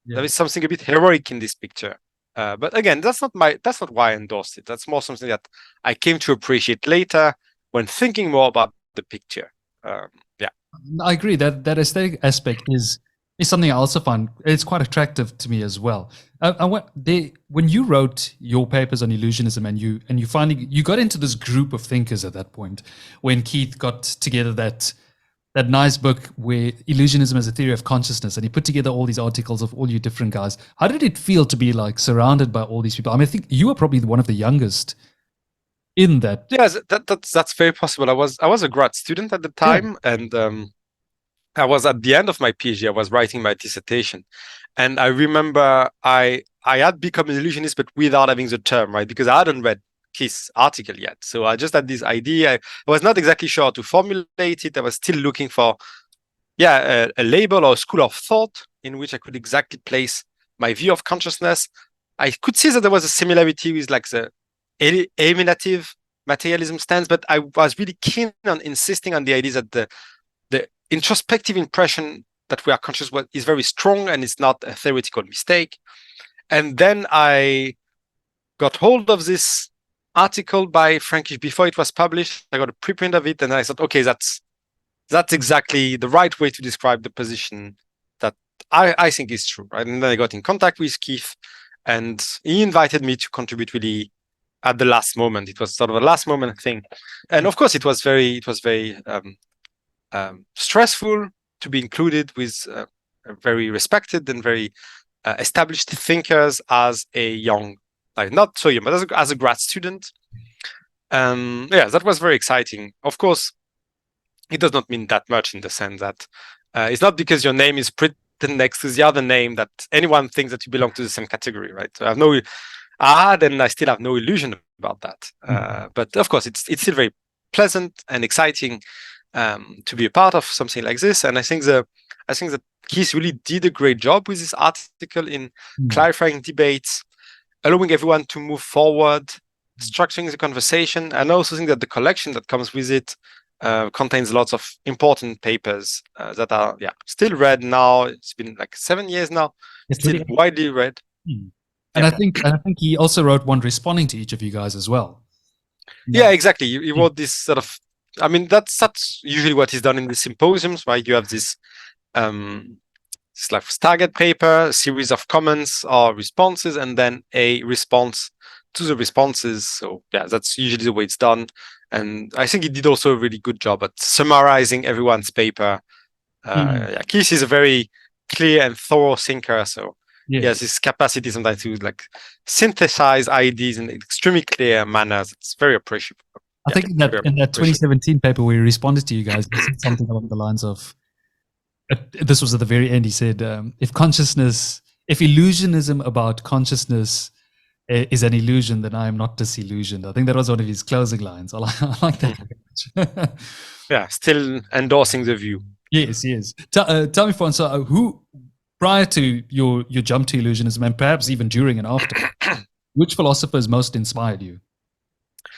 Yeah. There is something a bit heroic in this picture. But again, that's not why I endorsed it. That's more something that I came to appreciate later when thinking more about the picture. Yeah, I agree that aesthetic aspect is something I also find it's quite attractive to me as well. When you wrote your papers on illusionism and you finally got into this group of thinkers at that point, when Keith got together that nice book where Illusionism as a Theory of Consciousness, and he put together all these articles of all you different guys. How did it feel to be like surrounded by all these people? I mean, I think you were probably one of the youngest in that. Yes, that's very possible. I was a grad student at the time, yeah. And I was at the end of my PhD. I was writing my dissertation, and I remember I had become an illusionist, but without having the term, right? Because I hadn't read his article yet. So I just had this idea. I was not exactly sure how to formulate it. I was still looking for, a label or a school of thought in which I could exactly place my view of consciousness. I could see that there was a similarity with like the eliminative materialism stance, but I was really keen on insisting on the idea that the introspective impression that we are conscious is very strong and it's not a theoretical mistake. And then I got hold of this article by Frankish before it was published. I got a preprint of it, and I thought, okay, that's exactly the right way to describe the position that I think is true, right? And then I got in contact with Keith, and he invited me to contribute really at the last moment. It was sort of a last moment thing, and of course, it was very stressful to be included with very respected and very established thinkers as a young. Like not so young, but as a grad student. That was very exciting. Of course, it does not mean that much in the sense that it's not because your name is written next to the other name that anyone thinks that you belong to the same category, right? So I still have no illusion about that. But of course, it's still very pleasant and exciting to be a part of something like this. And I think that Keith really did a great job with this article in clarifying debates, allowing everyone to move forward, structuring the conversation. And I also think that the collection that comes with it contains lots of important papers that are still read now. It's been like 7 years now. It's still widely read. And I think he also wrote one responding to each of you guys as well. Yeah, exactly. He wrote this sort of, I mean, that's usually what is done in the symposiums, right? You have this like target paper, a series of comments or responses, and then a response to the responses. So yeah, that's usually the way it's done. And I think he did also a really good job at summarizing everyone's paper. Keith is a very clear and thorough thinker, so he has this capacity sometimes to like synthesize ideas in extremely clear manners. It's very appreciable. I think in that 2017 paper where he responded to you guys, he said something along the lines of, this was at the very end, he said, if illusionism about consciousness is an illusion, then I am not disillusioned. I think that was one of his closing lines. I like that very much. Yeah, still endorsing the view. Yes. Tell me, François, who, prior to your jump to illusionism, and perhaps even during and after, which philosophers most inspired you?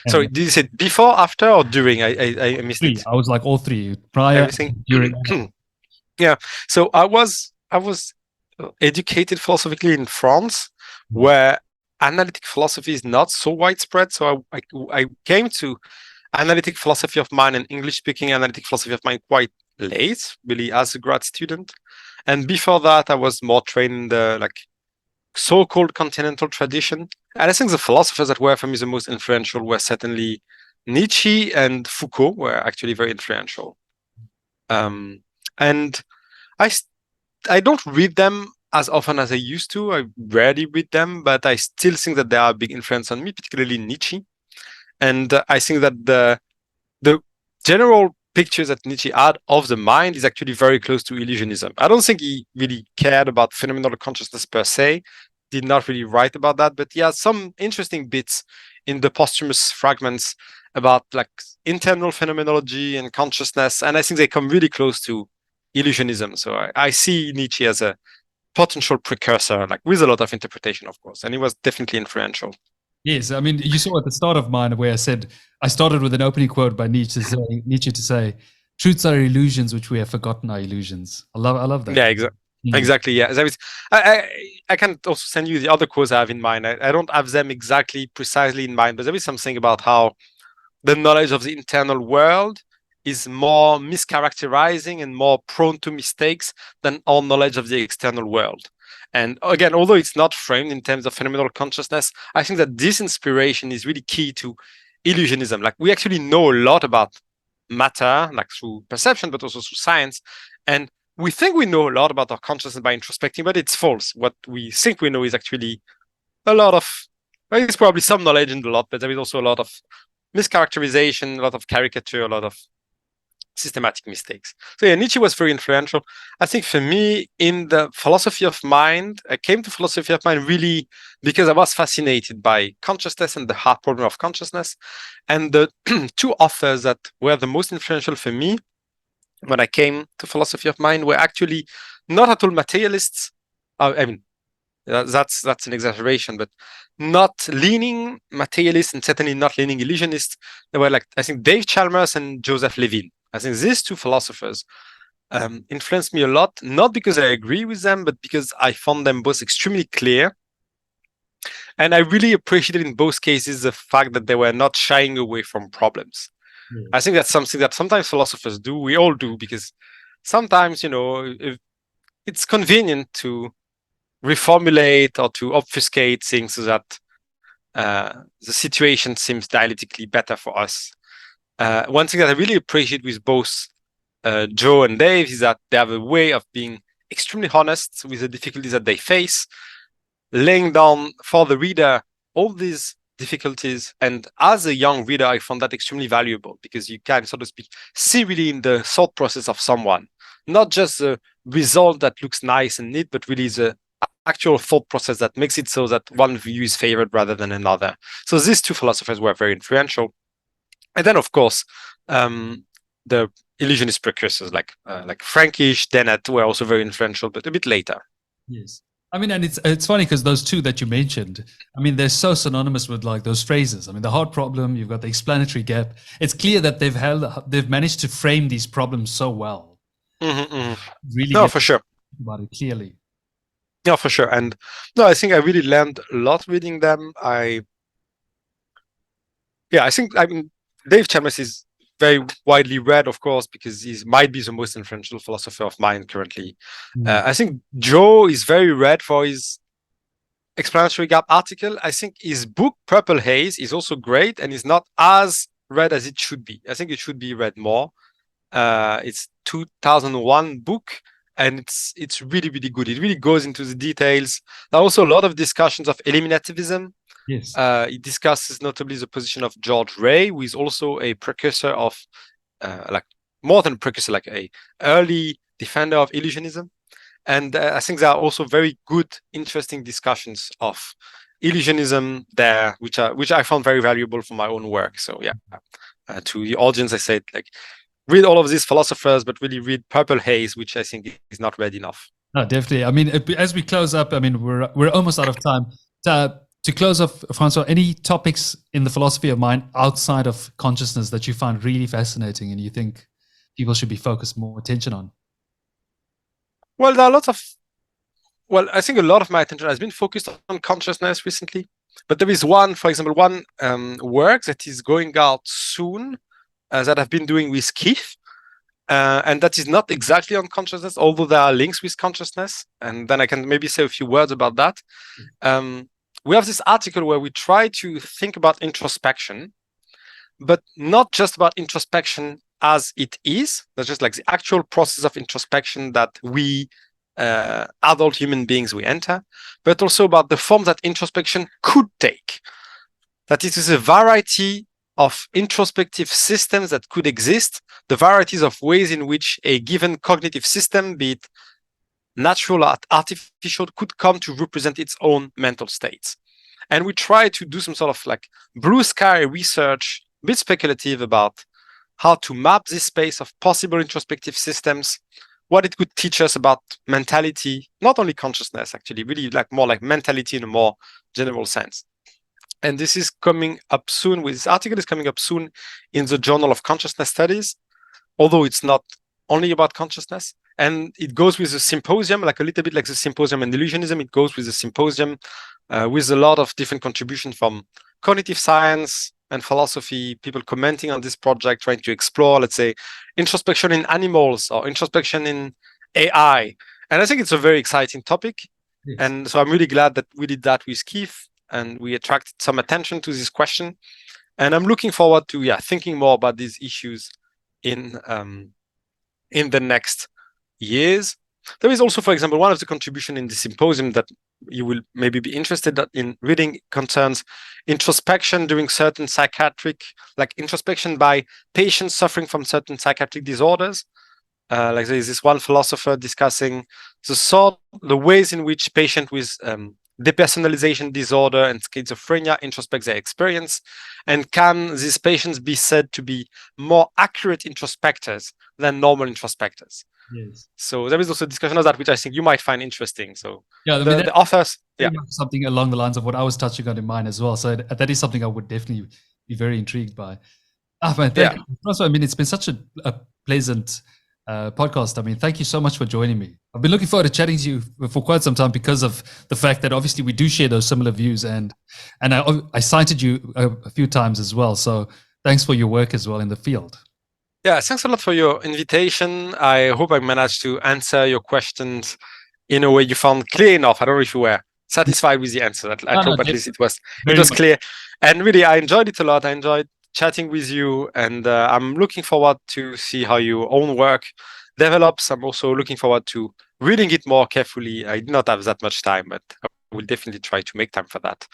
Sorry, did you say before, after, or during? I missed it. I was like all three. Prior, everything, during. Yeah. So I was educated philosophically in France, where analytic philosophy is not so widespread. So I came to analytic philosophy of mind and English-speaking analytic philosophy of mind quite late, really, as a grad student. And before that, I was more trained in the like so-called continental tradition. And I think the philosophers that were for me the most influential were certainly Nietzsche and Foucault were actually very influential. And I don't read them as often as I used to. I rarely read them, but I still think that they are a big influence on me, particularly Nietzsche. And I think that the general picture that Nietzsche had of the mind is actually very close to illusionism. I don't think he really cared about phenomenal consciousness per se, did not really write about that, but he has some interesting bits in the posthumous fragments about like internal phenomenology and consciousness, and I think they come really close to illusionism. So I see Nietzsche as a potential precursor, like with a lot of interpretation, of course, and he was definitely influential. Yes, I mean, you saw at the start of mine where I said, I started with an opening quote by Nietzsche to say, truths are illusions which we have forgotten are illusions. I love that. Yeah, exactly. Yeah, I can also send you the other quotes I have in mind. I don't have them exactly precisely in mind, but there is something about how the knowledge of the internal world is more mischaracterizing and more prone to mistakes than our knowledge of the external world. And again, although it's not framed in terms of phenomenal consciousness, I think that this inspiration is really key to illusionism. Like we actually know a lot about matter, like through perception, but also through science. And we think we know a lot about our consciousness by introspecting, but it's false. What we think we know is actually a lot of, well, it's probably some knowledge in the lot, but there is also a lot of mischaracterization, a lot of caricature, a lot of systematic mistakes. So yeah, Nietzsche was very influential. I think for me in the philosophy of mind, I came to philosophy of mind really because I was fascinated by consciousness and the hard problem of consciousness. And the two authors that were the most influential for me when I came to philosophy of mind were actually not at all materialists. I mean, that's an exaggeration, but not leaning materialist and certainly not leaning illusionist. They were like, I think, Dave Chalmers and Joseph Levin. I think these two philosophers influenced me a lot, not because I agree with them, but because I found them both extremely clear. And I really appreciated in both cases the fact that they were not shying away from problems. I think that's something that sometimes philosophers do. We all do, because sometimes, it's convenient to reformulate or to obfuscate things so that the situation seems dialectically better for us. One thing that I really appreciate with both Joe and Dave is that they have a way of being extremely honest with the difficulties that they face, laying down for the reader all these difficulties. And as a young reader, I found that extremely valuable because you can, so to speak, see really in the thought process of someone, not just the result that looks nice and neat, but really the actual thought process that makes it so that one view is favored rather than another. So these two philosophers were very influential. And then, of course, the illusionist precursors like Frankish, Dennett were also very influential, but a bit later. Yes. I mean, and it's funny because those two that you mentioned, I mean, they're so synonymous with like those phrases. I mean, the hard problem, you've got the explanatory gap. It's clear that they've managed to frame these problems so well. Really, no, for sure. About it clearly. Yeah, for sure. And no, I think I really learned a lot reading them. I mean, Dave Chalmers is very widely read, of course, because he might be the most influential philosopher of mine currently. I think Joe is very read for his explanatory gap article. I think his book Purple Haze is also great and is not as read as it should be. I think it should be read more. It's 2001 book, and it's really, really good. It really goes into the details. There are also a lot of discussions of eliminativism. Yes. It discusses notably the position of George Ray, who is also a precursor of, like more than a precursor, like a early defender of illusionism. And I think there are also very good, interesting discussions of illusionism there, which I found very valuable for my own work. So yeah, to the audience, I said, like, read all of these philosophers, but really read Purple Haze, which I think is not read enough. No, definitely. I mean, as we close up, I mean, we're almost out of time. To close off, François, any topics in the philosophy of mind outside of consciousness that you find really fascinating and you think people should be focused more attention on? Well, there are lots of. Well, I think a lot of my attention has been focused on consciousness recently. But there is one, for example, work that is going out soon that I've been doing with Keith. And that is not exactly on consciousness, although there are links with consciousness. And then I can maybe say a few words about that. We have this article where we try to think about introspection, but not just about introspection as it is. That's just like the actual process of introspection that we, adult human beings, we enter, but also about the form that introspection could take. That it is a variety of introspective systems that could exist, the varieties of ways in which a given cognitive system, be it natural or artificial, could come to represent its own mental states. And we try to do some sort of like blue sky research, a bit speculative, about how to map this space of possible introspective systems, what it could teach us about mentality, not only consciousness, actually, really like more like mentality in a more general sense. And this is coming up soon. This article is coming up soon in the Journal of Consciousness Studies, although it's not only about consciousness. And it goes with the symposium, like a little bit like the symposium and illusionism. It goes with the symposium with a lot of different contributions from cognitive science and philosophy, people commenting on this project, trying to explore, let's say, introspection in animals or introspection in AI. And I think it's a very exciting topic. Yes. And so I'm really glad that we did that with Keith and we attracted some attention to this question. And I'm looking forward to thinking more about these issues in the next years. There is also, for example, one of the contributions in the symposium that you will maybe be interested in reading concerns introspection during certain psychiatric, like introspection by patients suffering from certain psychiatric disorders. Like there is this one philosopher discussing the ways in which patients with depersonalization disorder and schizophrenia introspect their experience, and can these patients be said to be more accurate introspectors than normal introspectors? Yes. So there is also a discussion of that, which I think you might find interesting. So yeah, the authors, something along the lines of what I was touching on in mine as well. So that is something I would definitely be very intrigued by. Thank you. Also, I mean, it's been such a pleasant podcast. I mean, thank you so much for joining me. I've been looking forward to chatting to you for quite some time because of the fact that obviously we do share those similar views, and I cited you a few times as well. So thanks for your work as well in the field. Yeah, thanks a lot for your invitation. I hope I managed to answer your questions in a way you found clear enough. I don't know if you were satisfied with the answer. I hope at least it was clear. And really, I enjoyed it a lot. I enjoyed chatting with you, and I'm looking forward to see how your own work develops. I'm also looking forward to reading it more carefully. I did not have that much time, but I will definitely try to make time for that.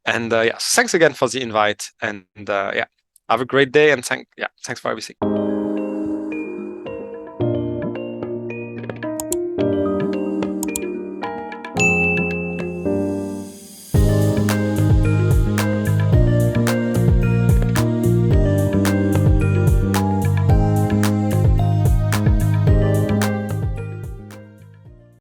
And thanks again for the invite. And have a great day. And thanks for everything.